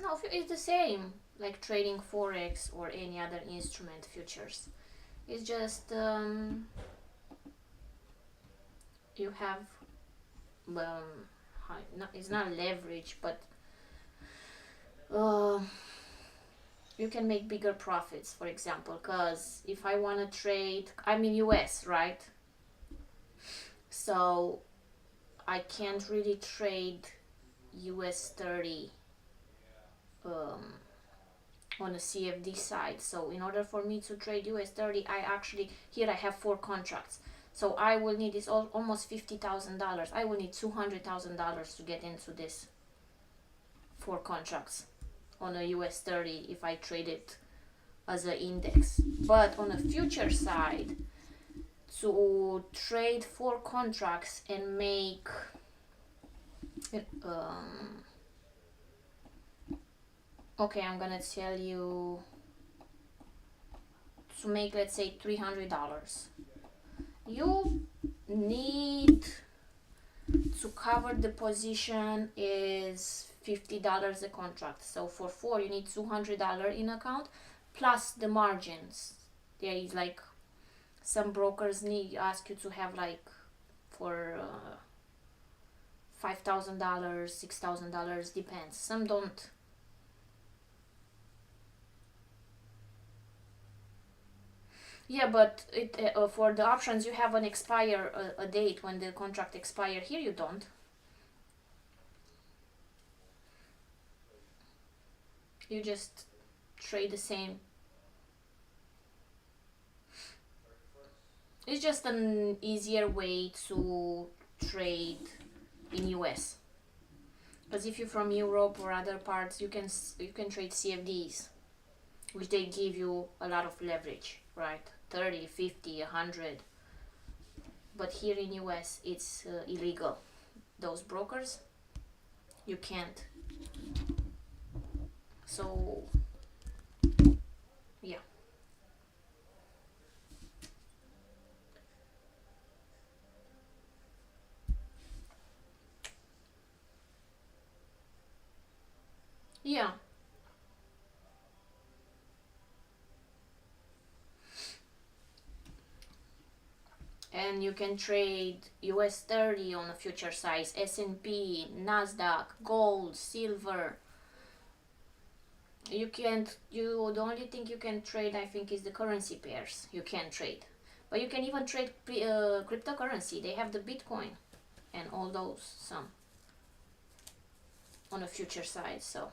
No, it's the same, like trading Forex or any other instrument futures. It's just you have it's not leverage, but you can make bigger profits, for example, because if I want to trade, I'm in US, right? So I can't really trade US30 on the CFD side. So in order for me to trade US30, here I have 4 contracts. So I will need this almost $50,000. I will need $200,000 to get into this 4 contracts on a US30 if I trade it as an index. But on the future side, to trade 4 contracts and make okay, I'm gonna tell you, to make, let's say, $300, you need to cover the position is $50 a contract. So for 4 you need $200 in account plus the margins. There is like some brokers ask you to have like for $5,000, $6,000, depends. Some don't. Yeah, but it for the options you have an expire a date when the contract expire. Here you don't. You just trade the same. It's just an easier way to trade in US. Because if you're from Europe or other parts, you can trade CFDs, which they give you a lot of leverage, right? 30, 50, 100. But here in US, it's illegal. Those brokers, you can't. So, yeah. Yeah. And you can trade US30 on a future size, S&P, Nasdaq, gold, silver. You can't, the only thing you can trade, I think, is the currency pairs. You can trade. But you can even trade cryptocurrency. They have the Bitcoin and all those, some, on a future side, so.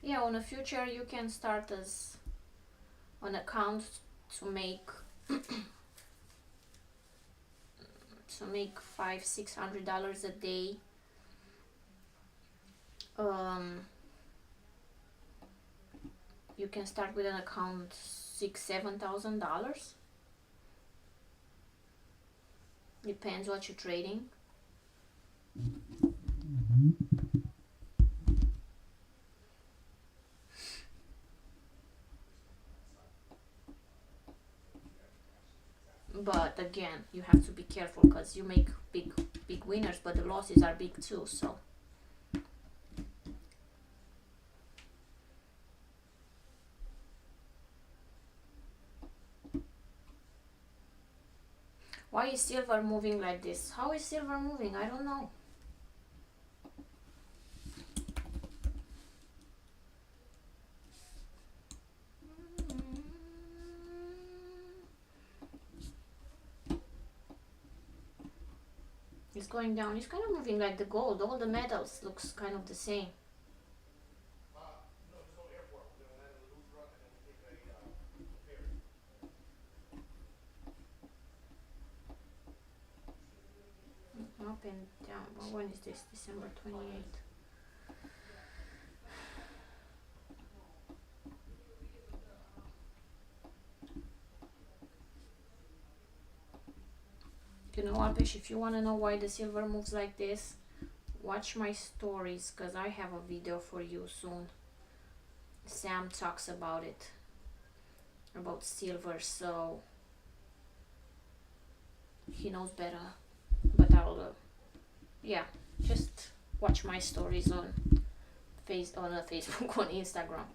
Yeah, on a future you can start as an account to make $500-$600 a day. You can start with an account $6,000-$7,000. Depends what you're trading. But again, you have to be careful because you make big winners, but the losses are big too. So why is silver moving like this? How is silver moving? I don't know. It's going down. It's kind of moving like the gold. All the metals looks kind of the same. Up and down. Well, when is this? December 28th. You know, Alpesh, if you want to know why the silver moves like this, watch my stories, because I have a video for you soon. Sam talks about it, about silver, so he knows better. But I'll, yeah, just watch my stories on Facebook, on Instagram.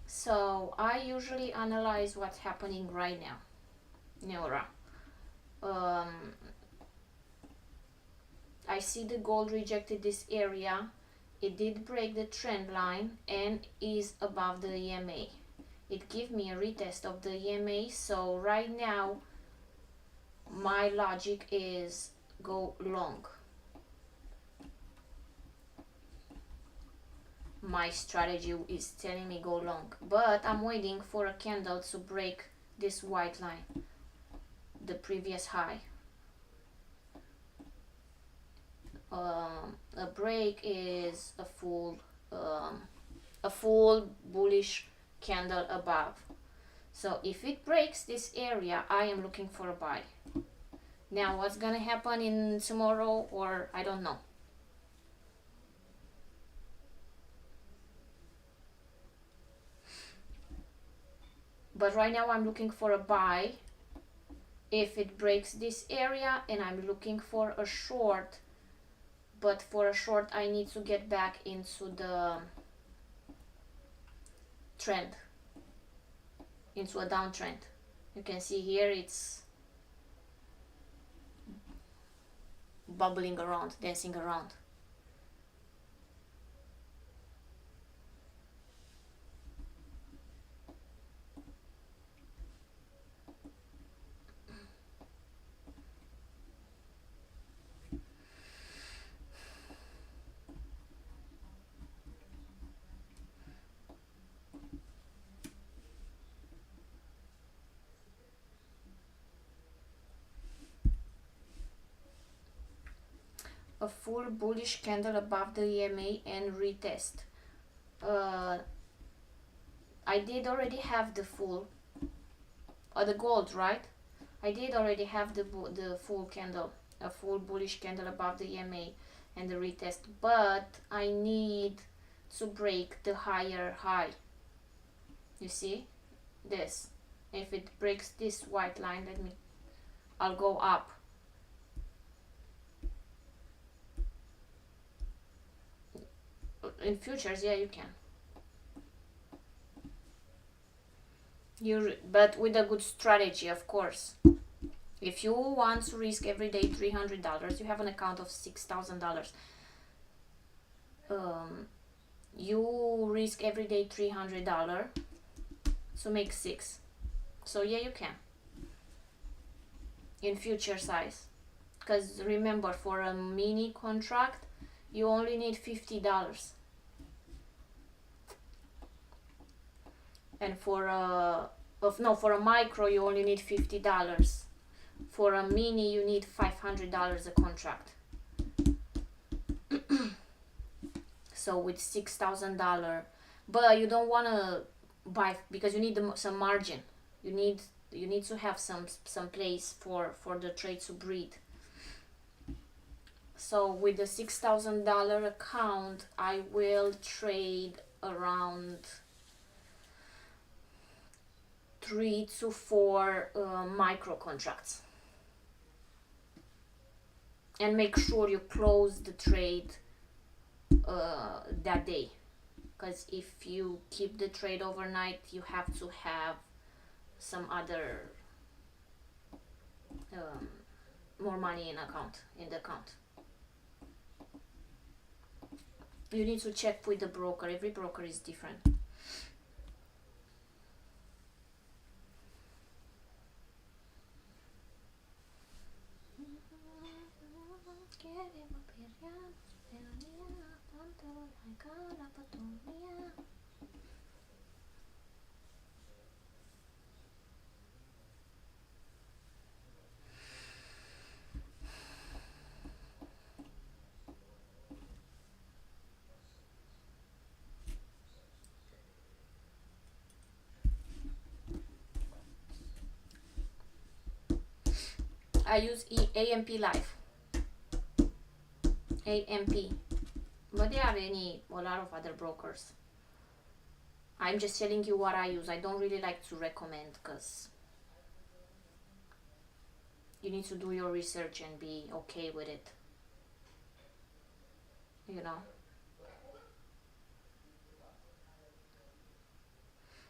So I usually analyze what's happening right now. Neura. I see the gold rejected this area. It did break the trend line and is above the EMA. It gave me a retest of the EMA. So right now my logic is go long. My strategy is telling me go long, but I'm waiting for a candle to break this white line, the previous high. A break is a full bullish candle above. So if it breaks this area, I am looking for a buy. Now what's gonna happen in tomorrow, or I don't know. But right now I'm looking for a buy if it breaks this area, and I'm looking for a short, but for a short I need to get back into the trend, into a downtrend. You can see here it's bubbling around, dancing around. A full bullish candle above the EMA and retest. I did already have the full, the gold, right? I did already have the full candle, a full bullish candle above the EMA and the retest, but I need to break the higher high. You see this? If it breaks this white line, I'll go up. In futures, yeah, you can. But with a good strategy, of course. If you want to risk every day $300, you have an account of $6,000. You risk every day $300 to make 6. So yeah, you can. In future size. Because remember, for a mini contract, you only need $50. And for a micro, you only need $50. For a mini, you need $500 a contract. So with $6,000, but you don't want to buy because you need some margin. You need to have some place for the trade to breathe. So with the $6,000 account, I will trade around 3 to 4 micro contracts, and make sure you close the trade that day, because if you keep the trade overnight, you have to have some other more money in the account. You need to check with the broker. Every broker is different. I use AMP Live. AMP. But they have a lot of other brokers. I'm just telling you what I use. I don't really like to recommend because you need to do your research and be okay with it. You know.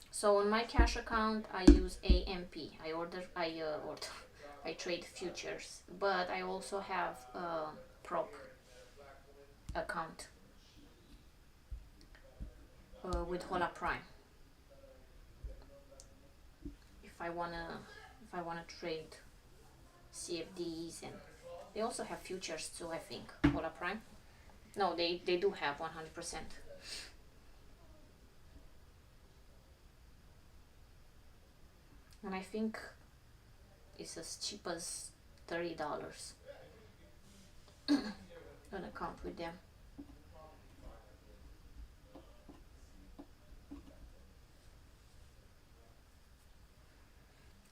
So on my cash account, I use AMP. I trade futures, but I also have a prop account with Hola Prime. If I wanna trade CFDs, and they also have futures too. I think Hola Prime. No, they do have 100%. And I think it's as cheap as $30 an account with them.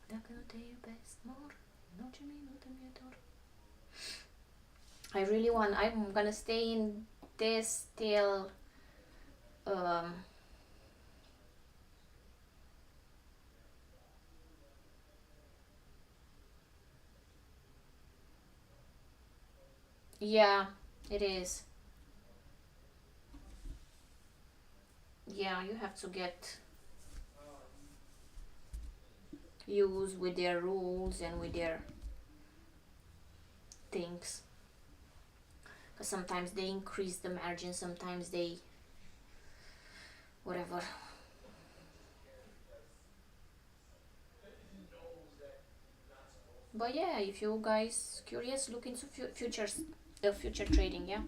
Dacă nu te iubesc, mor. I really want, I'm gonna stay in this till yeah, it is. Yeah, you have to get used with their rules and with their things. Because sometimes they increase the margin, sometimes they whatever. But yeah, if you guys curious, look into futures, future trading. Yeah.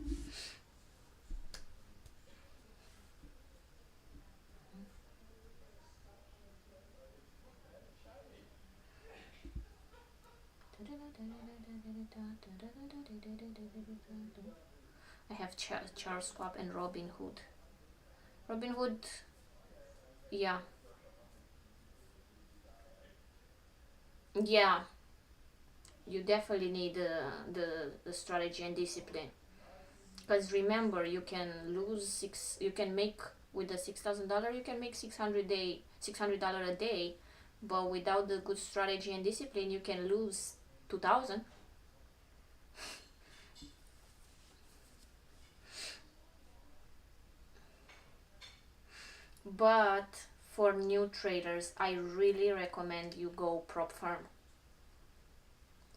I have Charles Schwab and Robin Hood. Robin Hood, yeah, yeah. You definitely need the strategy and discipline. Because remember, you can lose six. You can make with the $6,000. You can make $600 a day, but without the good strategy and discipline, you can lose 2,000. But for new traders, I really recommend you go prop firm.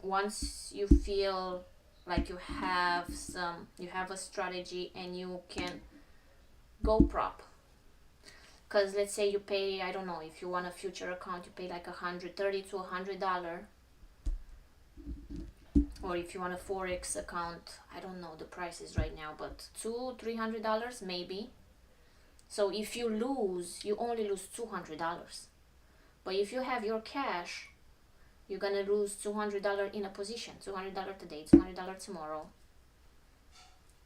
Once you feel like you have a strategy and you can go prop. Because let's say you pay, I don't know, if you want a future account, you pay like $130 to $100. Or if you want a Forex account, I don't know the prices right now, but $200-300 maybe. So if you lose, you only lose $200. But if you have your cash, you're gonna lose $200 in a position, $200 today, $200 tomorrow.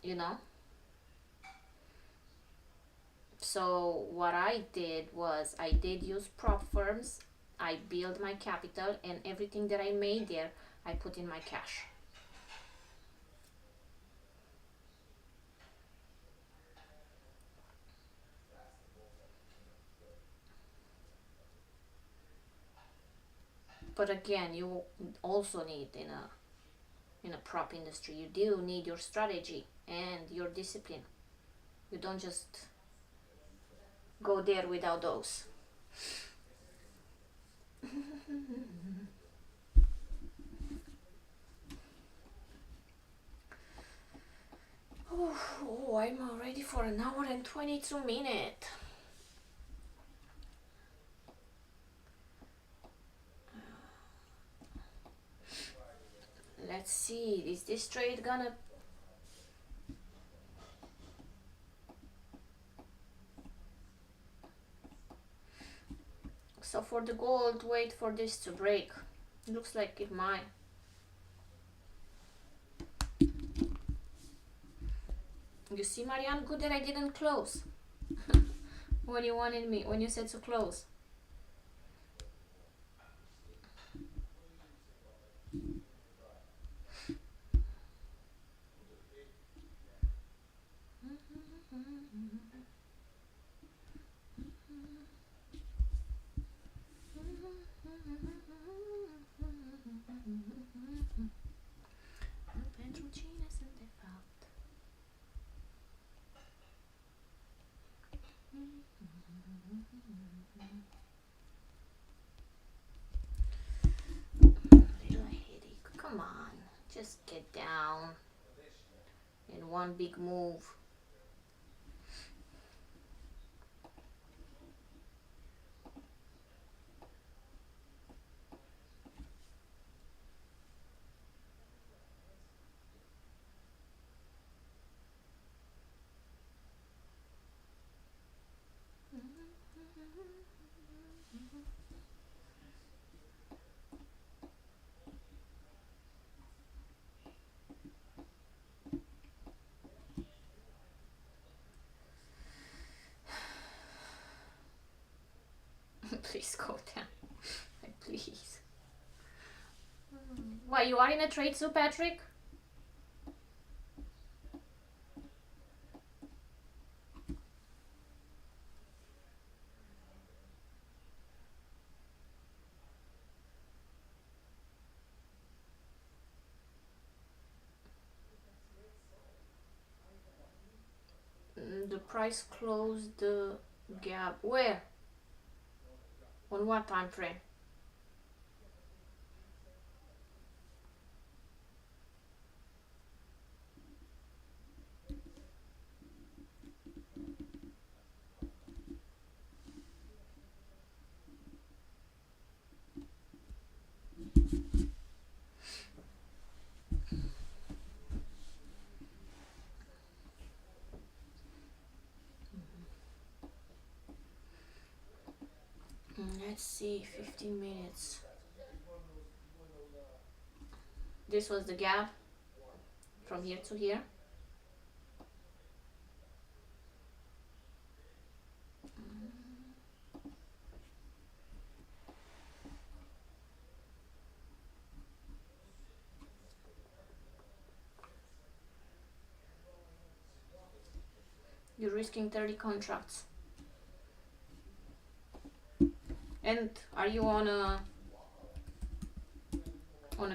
You know. So what I did was I did use prop firms. I built my capital, and everything that I made there, I put in my cash. But again, you also need in a prop industry, you do need your strategy and your discipline. You don't just go there without those. Oh, I'm already for an hour and 22 minutes. Let's see, is this trade gonna... So for the gold, wait for this to break. Looks like it might. You see, Marianne, good that I didn't close when you wanted me, when you said to close. Little headache. Come on, just get down in one big move. Please go down. Please. Why, you are in a trade too, Patrick? The price closed the gap. Where? On what time frame? Let's see, 15 minutes. This was the gap from here to here. You're risking 30 contracts. And are you on a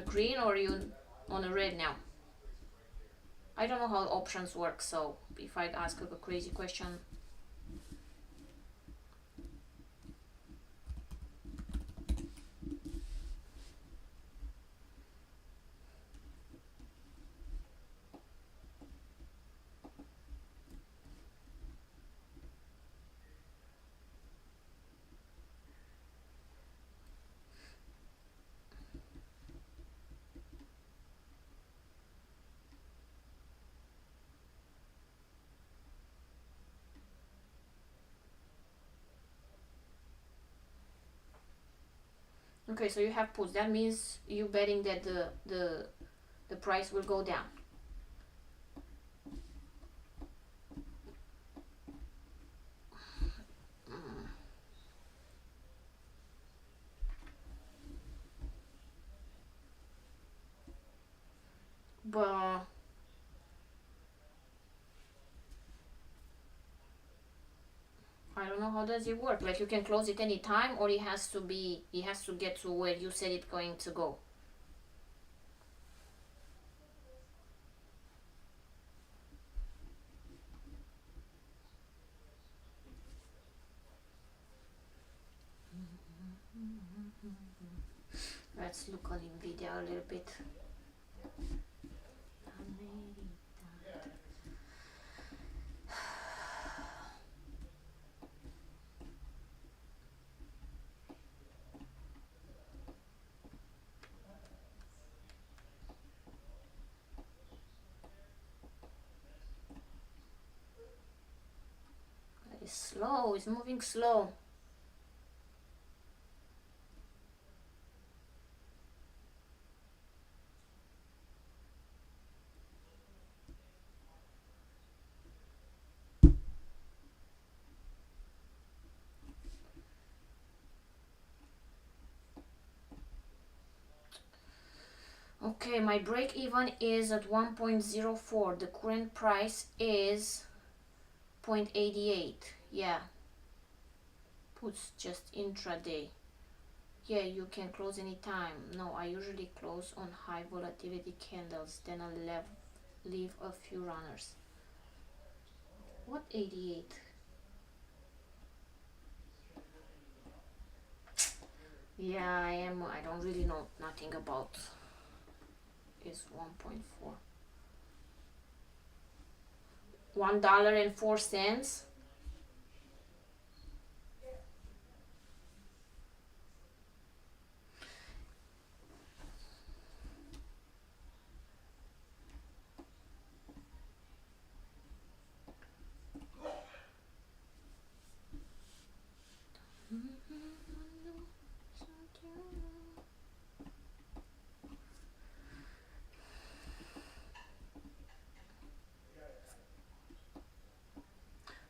green or are you on a red now? I don't know how options work, so if I ask a crazy question. Okay, so you have puts. That means you betting that the price will go down. But I don't know how does it work. Like you can close it any time, or it has to get to where you said it's going to go. Let's look on Nvidia a little bit. It's slow, it's moving slow. Okay, my break even is at 1.04. The current price is 0.88. Yeah. Puts just intraday. Yeah, you can close anytime. No, I usually close on high volatility candles, then I'll leave a few runners. What 88? Yeah, I am. I don't really know nothing about. Is 1.4. $1.04.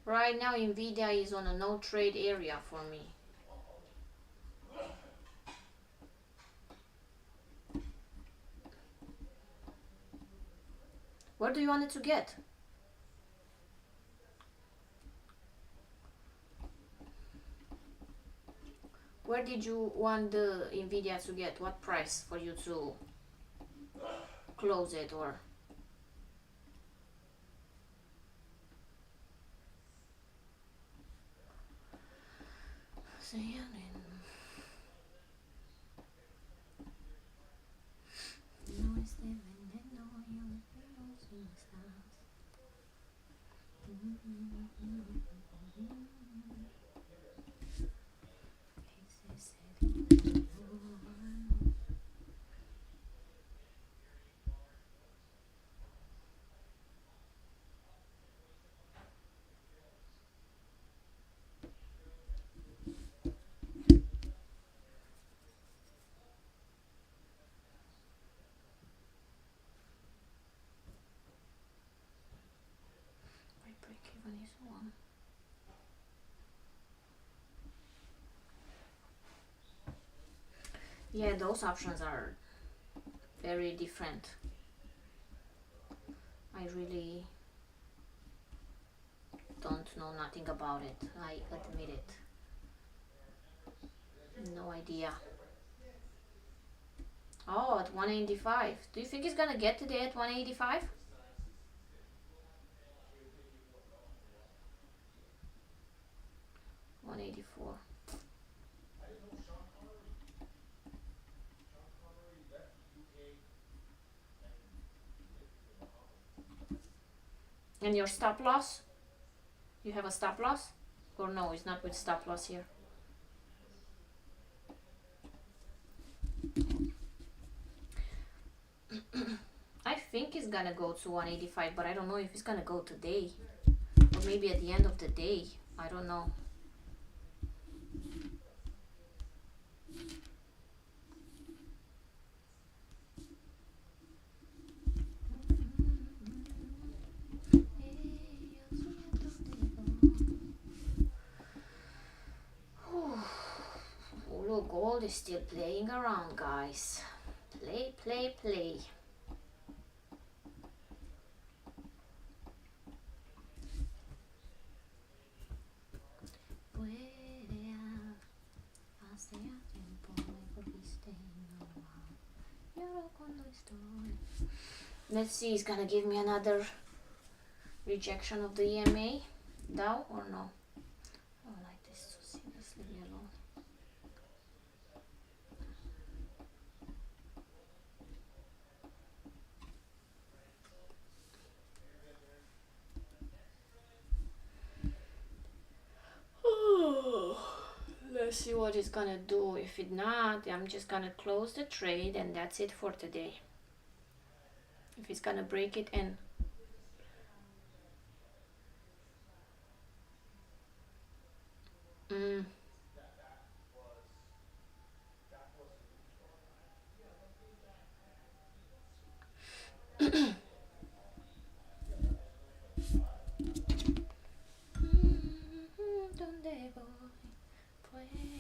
Right now, Nvidia is on a no trade area for me. Where do you want it to get? Where did you want the Nvidia to get? What price for you to close it? Or my break even is 1. Yeah, those options are very different. I really don't know nothing about it. I admit it. No idea. Oh, at 185. Do you think it's gonna get today at 185? $184. And your stop loss? You have a stop loss? Or no, it's not with stop loss here. I think it's gonna go to 185, but I don't know if it's gonna go today. Or maybe at the end of the day. I don't know. Look, gold is still playing around, guys. Play, play, play. Let's see, it's gonna give me another rejection of the EMA Dow or no? I don't like this, so see, just leave me alone. Let's see what it's gonna do. If it not, I'm just gonna close the trade and that's it for today. If it's gonna break it and donde voy puede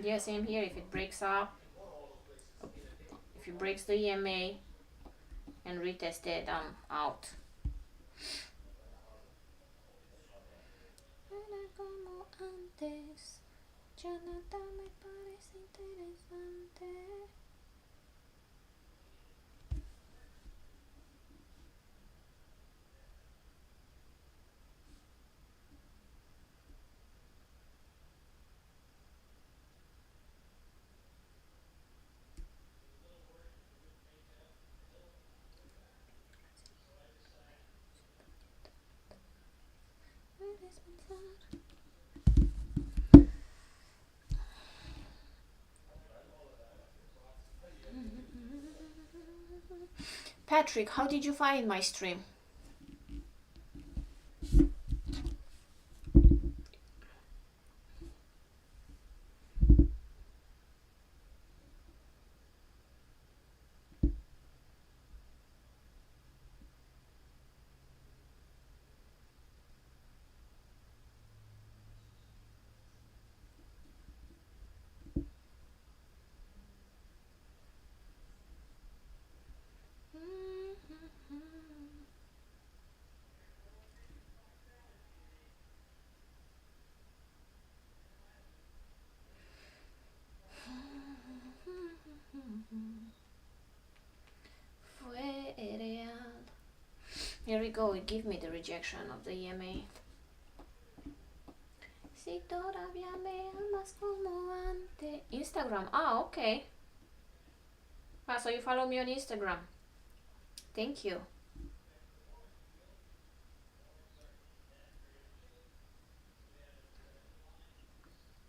yeah, same here. If it breaks up, if it breaks the EMA and retest it, I'm out. Como antes, ya nada me parece interesante. ¿Puedes pensar? Patrick, how did you find my stream? Here we go, it give me the rejection of the EMA. Si todavía me amas como antes. Instagram, okay. So you follow me on Instagram. Thank you.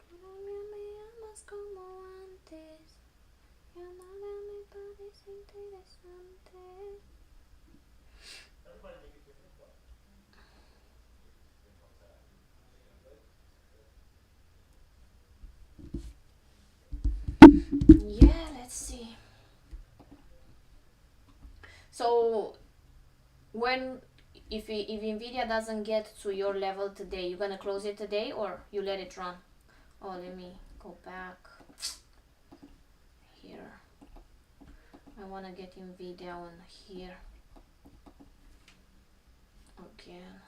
Todavía me amas como antes. Ya nada me parece interesante. Yeah, let's see. So when if Nvidia doesn't get to your level today, you're gonna close it today or you let it run? Oh, let me go back here. I wanna get Nvidia on here again.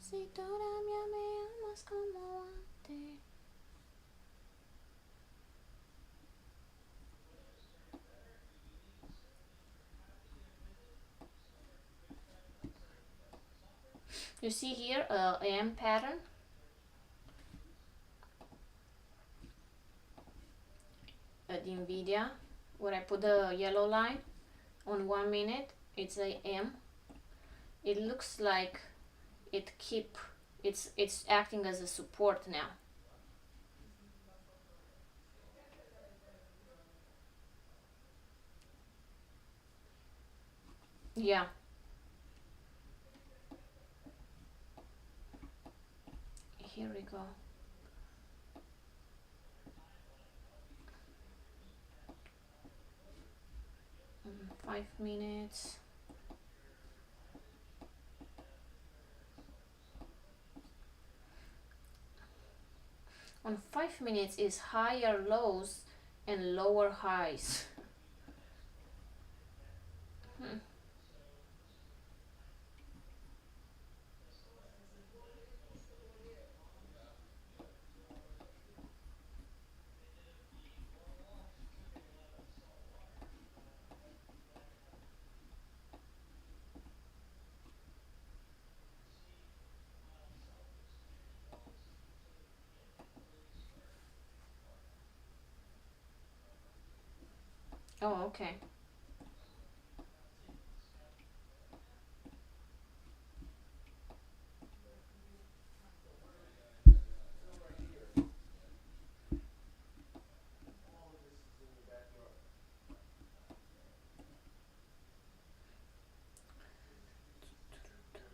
Si todavía me amas como antes. You see here a AM pattern. At Nvidia, where I put the yellow line on 1 minute, it's a M. It looks like it's acting as a support now. Yeah. Here we go. Mm, 5 minutes. On 5 minutes is higher lows and lower highs. Oh, okay.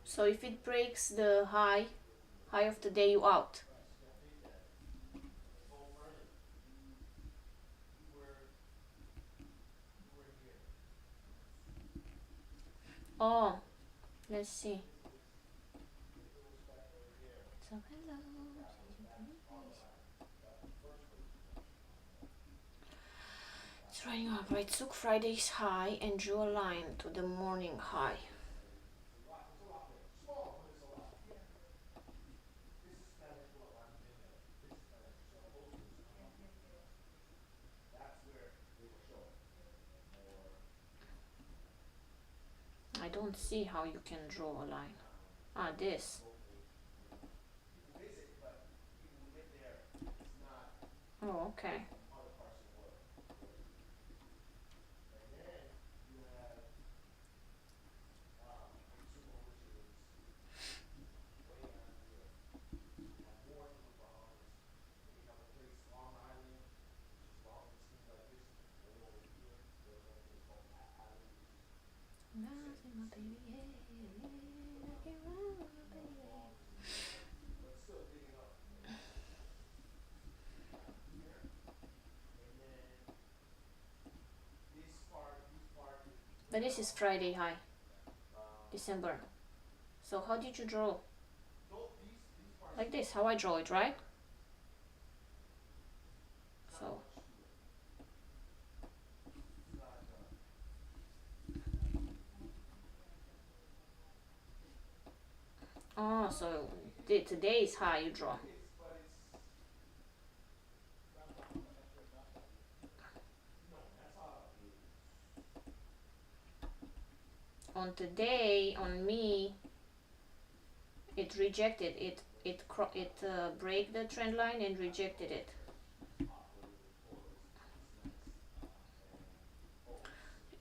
So if it breaks the high of the day, you out. Oh, let's see. So hello. It's running up. I took Friday's high and drew a line to the morning high. I don't see how you can draw a line. Ah, this. Oh, okay. But this is Friday high, December. So how did you draw? Like this, how I draw it, right? So. Oh, so today's high you draw. on today, on me, it rejected it. It break the trend line and rejected it.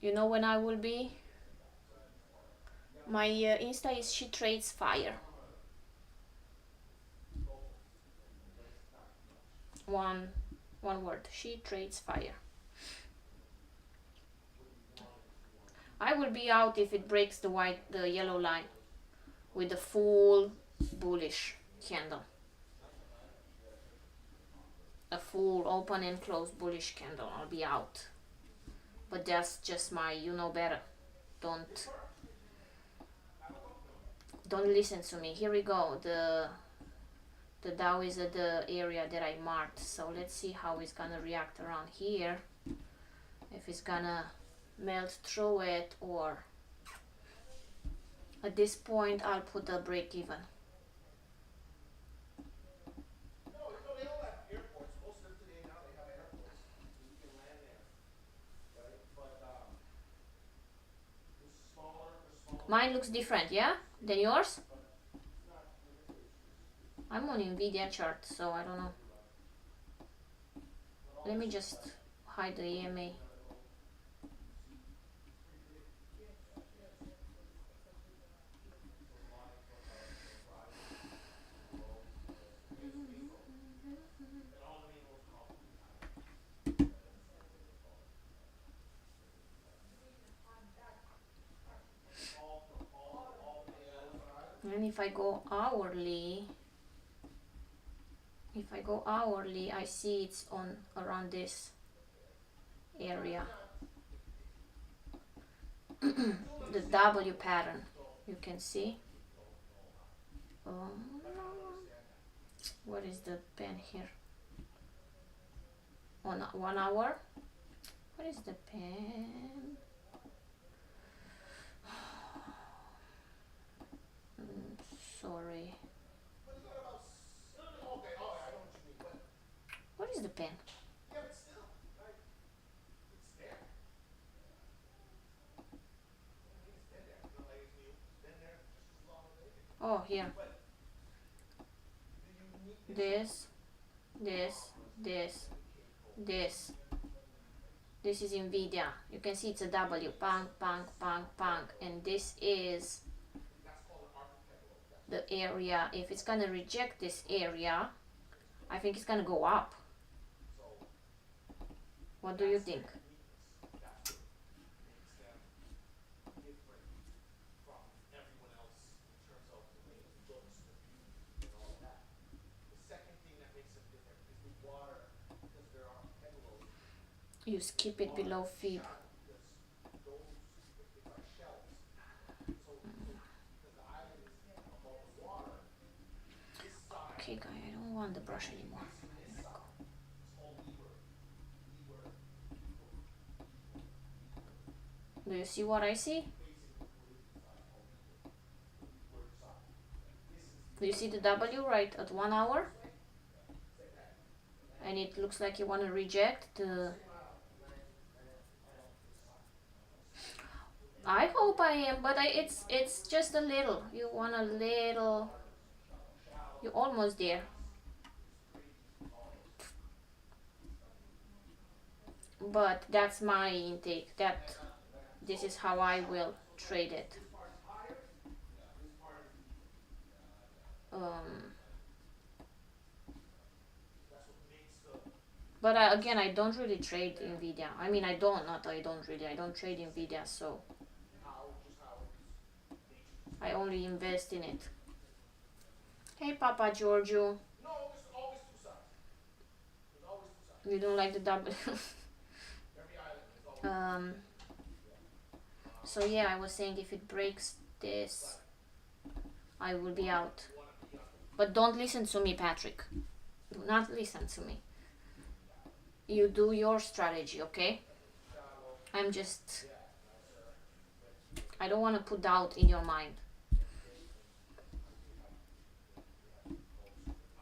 You know when I will be? My Insta is She Trades Fire. One word. She Trades Fire. I will be out if it breaks the yellow line with the full bullish candle. A full open and close bullish candle. I'll be out. But that's just my, you know better. Don't listen to me. Here we go. The Dow is at the area that I marked. So let's see how it's gonna react around here. If it's gonna melt through it, or at this point I'll put a break even. Mine looks different, yeah, than yours. I'm on Nvidia chart, so I don't know. Let me just hide the EMA. And if I go hourly, I see it's on around this area. The W pattern, you can see. What is the pen here? On 1 hour? What is the pen? Sorry. What is the pen? Oh, here. This. This is Nvidia. You can see it's a W. Bang, bang, bang, bang. And this is the area. If it's gonna reject this area, I think it's gonna go up. What do you think? You skip it below fib. Okay, guy, I don't want the brush anymore. Do you see what I see? Do you see the W right at 1 hour? And it looks like you want to reject the... I hope I am, but it's just a little. You want a little... You're almost there. But that's my intake. This is how I will trade it. But again, I don't really trade Nvidia. I mean, I don't trade Nvidia, so I only invest in it. Hey, Papa Giorgio. No, there's always two sides. There's always two sides. You don't like the W? So yeah, I was saying if it breaks this, I will be out. But don't listen to me, Patrick. Do not listen to me. You do your strategy, okay? I don't want to put doubt in your mind.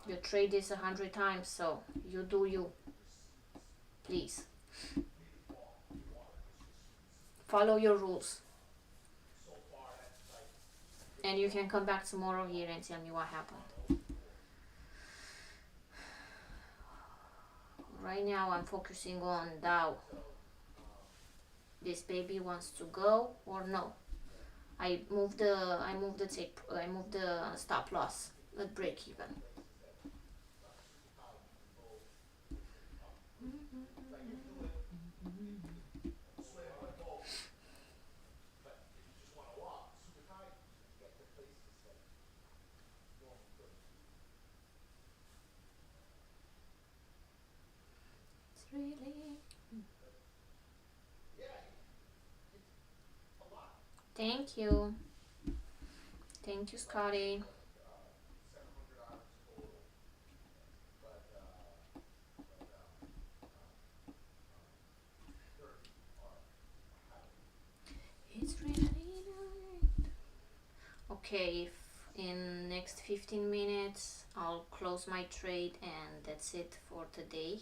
You trade this 100 times, so you do you. Please. Follow your rules. And you can come back tomorrow here and tell me what happened. Right now I'm focusing on Dow. This baby wants to go or no? I moved the stop loss at break even. It's really. Thank you. Thank you, Scotty. It's really nice. Okay, if in next 15 minutes I'll close my trade and that's it for today.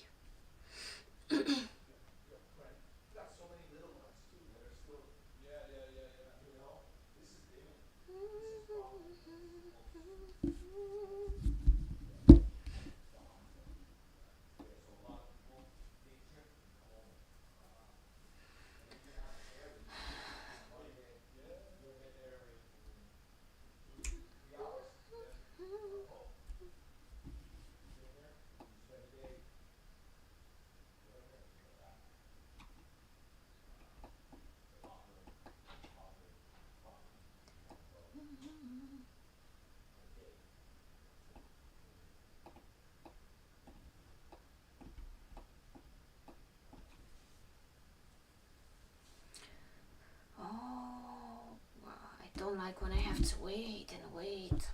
I don't like when I have to wait and wait.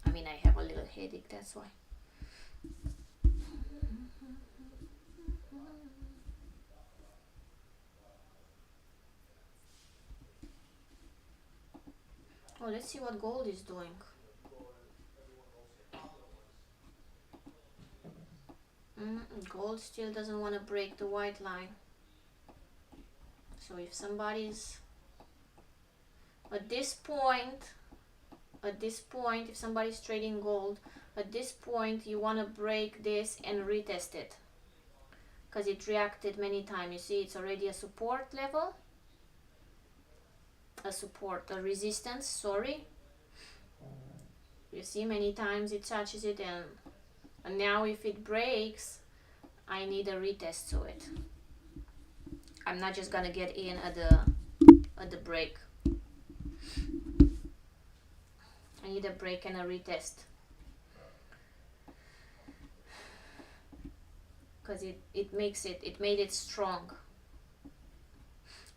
I mean, I have a little headache, that's why. Oh, let's see what gold is doing. Gold still doesn't want to break the white line. So if somebody's at this point, if somebody's trading gold, at this point you want to break this and retest it, because it reacted many times. You see, it's already a support level, a resistance, sorry. You see, many times it touches it, and now if it breaks, I need a retest to it. I'm not just gonna get in at the break. I need a break and a retest, because it made it strong.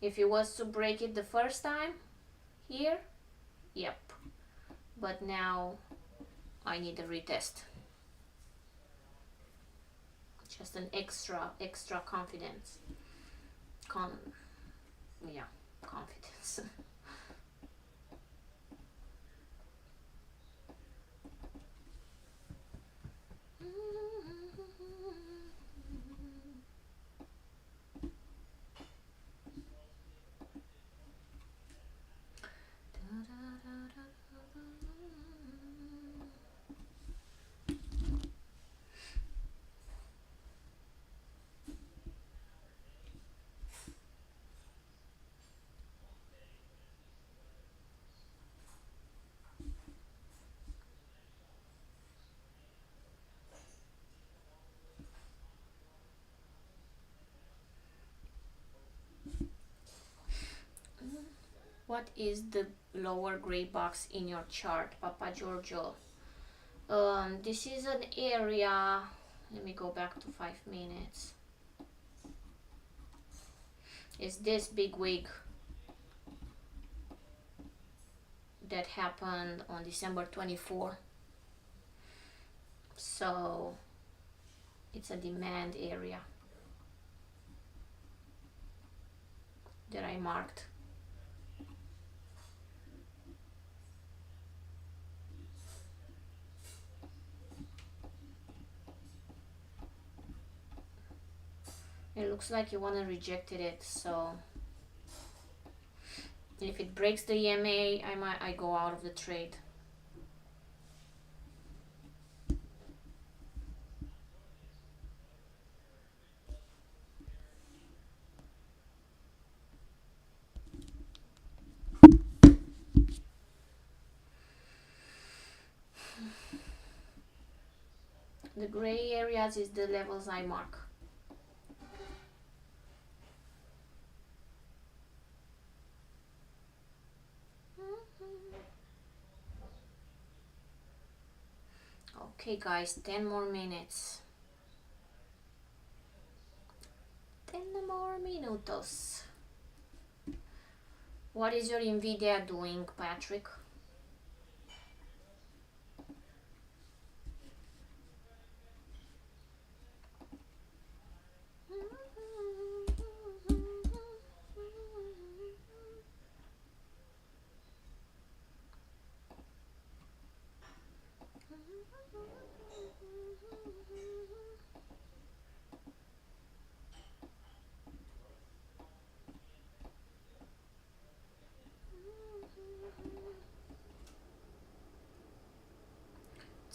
If it was to break it the first time here, yep, but now I need a retest. Just an extra confidence. Confidence. What is the lower gray box in your chart, Papa Giorgio? This is an area, let me go back to 5 minutes. It's this big wig that happened on December 24. So it's a demand area that I marked. It looks like you want to reject it, so If it breaks the EMA, I go out of the trade. The gray areas is the levels I mark. Okay guys, 10 more minutes. 10 more minutos. What is your Nvidia doing, Patrick?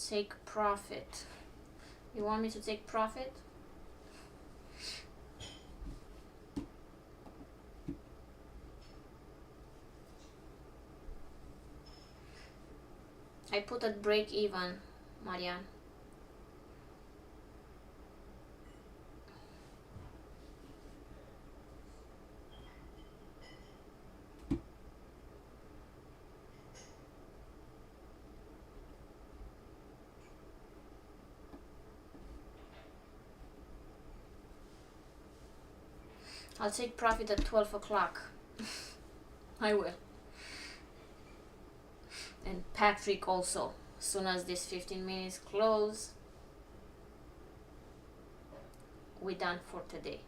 Take profit. You want me to take profit? I put at break even, Marianne. I'll take profit at 12 o'clock. I will. And Patrick also. As soon as this 15 minutes close, we're done for today.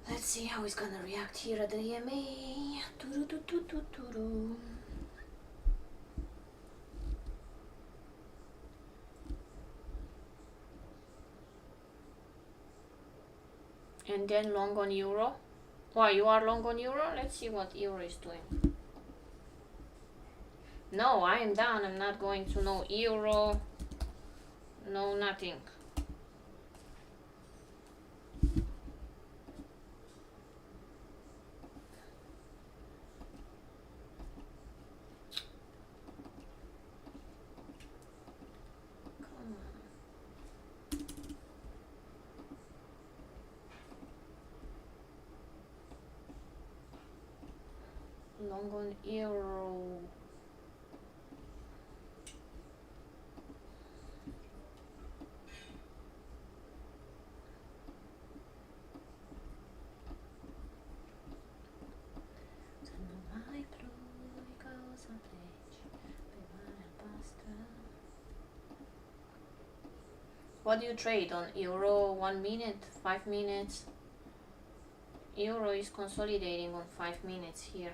Let's see how he's gonna react here at the EMA. And then long on euro. Why, you are long on euro? Let's see what euro is doing. No, I am down. I'm not going to no euro. No, nothing. Long on euro. What do you trade on euro? 1 minute, 5 minutes? Euro is consolidating on 5 minutes here.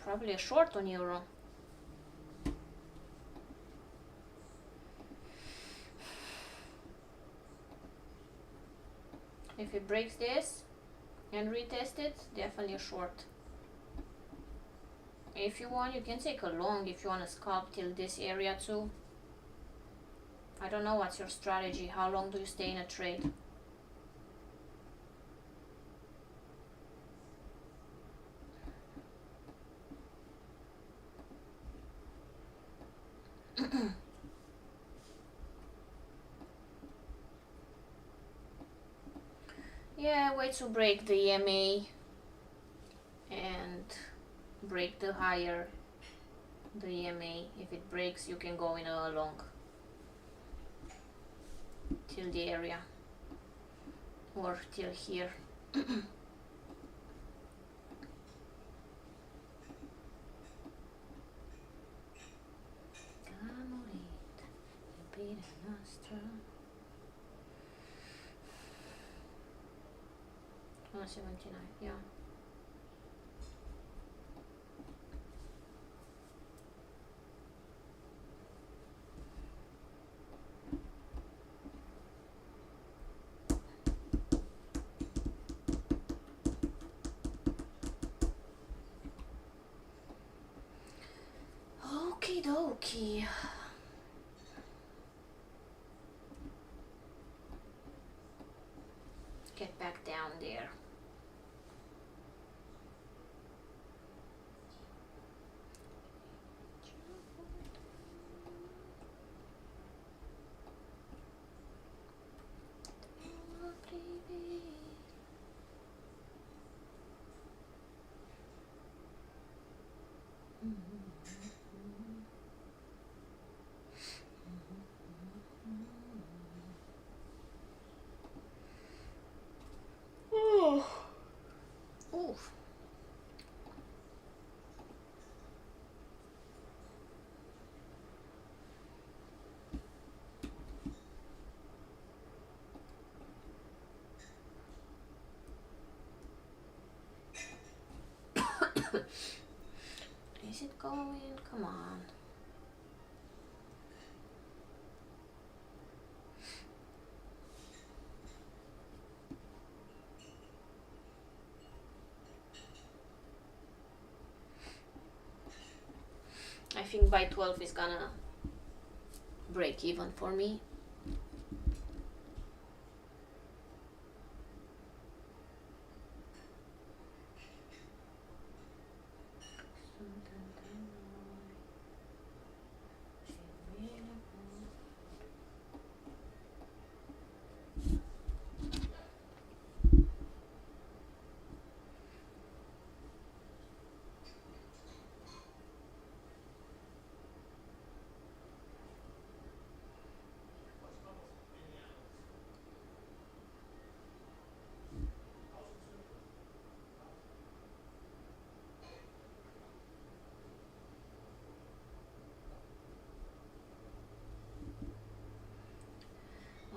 Probably a short on euro. If it breaks this and retest it, definitely a short. If you want, you can take a long if you want to scalp till this area too. I don't know what's your strategy. How long do you stay in a trade? Yeah, wait to break the EMA and break the higher the EMA. If it breaks, you can go in a long till the area or till here. Oh, 79, yeah. Okie dokie. Get back down there. Oof. Is it going? Come on. I think by 12 is gonna break even for me.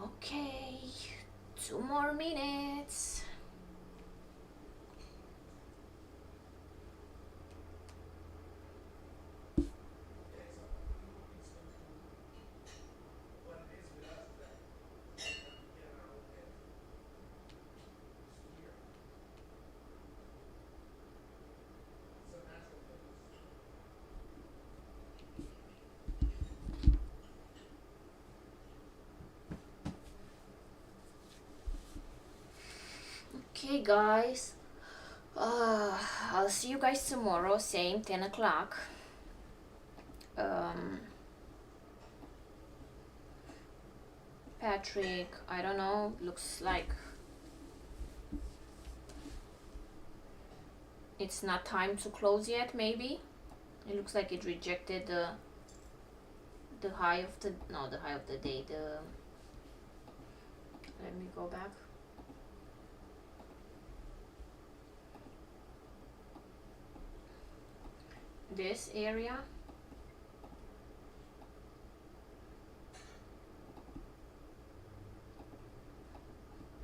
Okay, 2 more minutes. Okay guys, I'll see you guys tomorrow, same 10 o'clock. Patrick, I don't know, looks like it's not time to close yet, maybe. It looks like it rejected the high of the, no, the high of the day, let me go back. This area.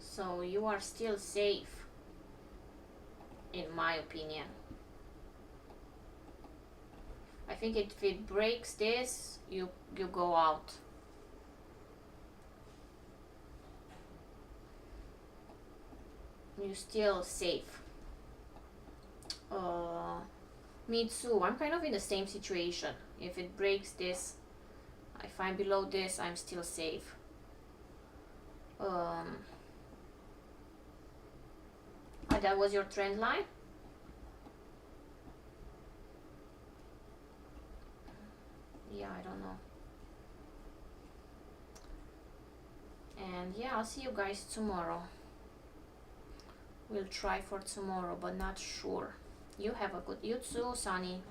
So you are still safe, in my opinion. I think if it breaks this, you go out. You're still safe. Me too. I'm kind of in the same situation. If it breaks this, if I'm below this, I'm still safe. That was your trend line? Yeah, I don't know. And yeah, I'll see you guys tomorrow. We'll try for tomorrow, but not sure. You have a good, you too, Sunny.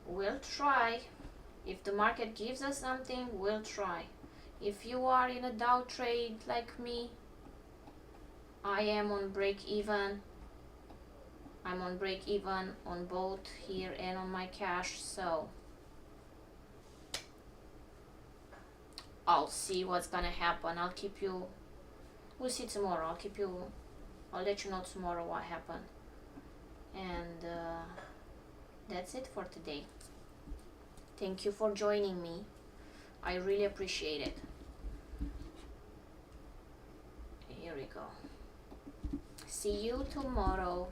We'll try. If the market gives us something, we'll try. If you are in a Dow trade like me, I am on break even. I'm on break even on both here and on my cash, so I'll see what's gonna happen. I'll keep you, we'll see tomorrow. I'll let you know tomorrow what happened. And that's it for today. Thank you for joining me. I really appreciate it. Here we go. See you tomorrow.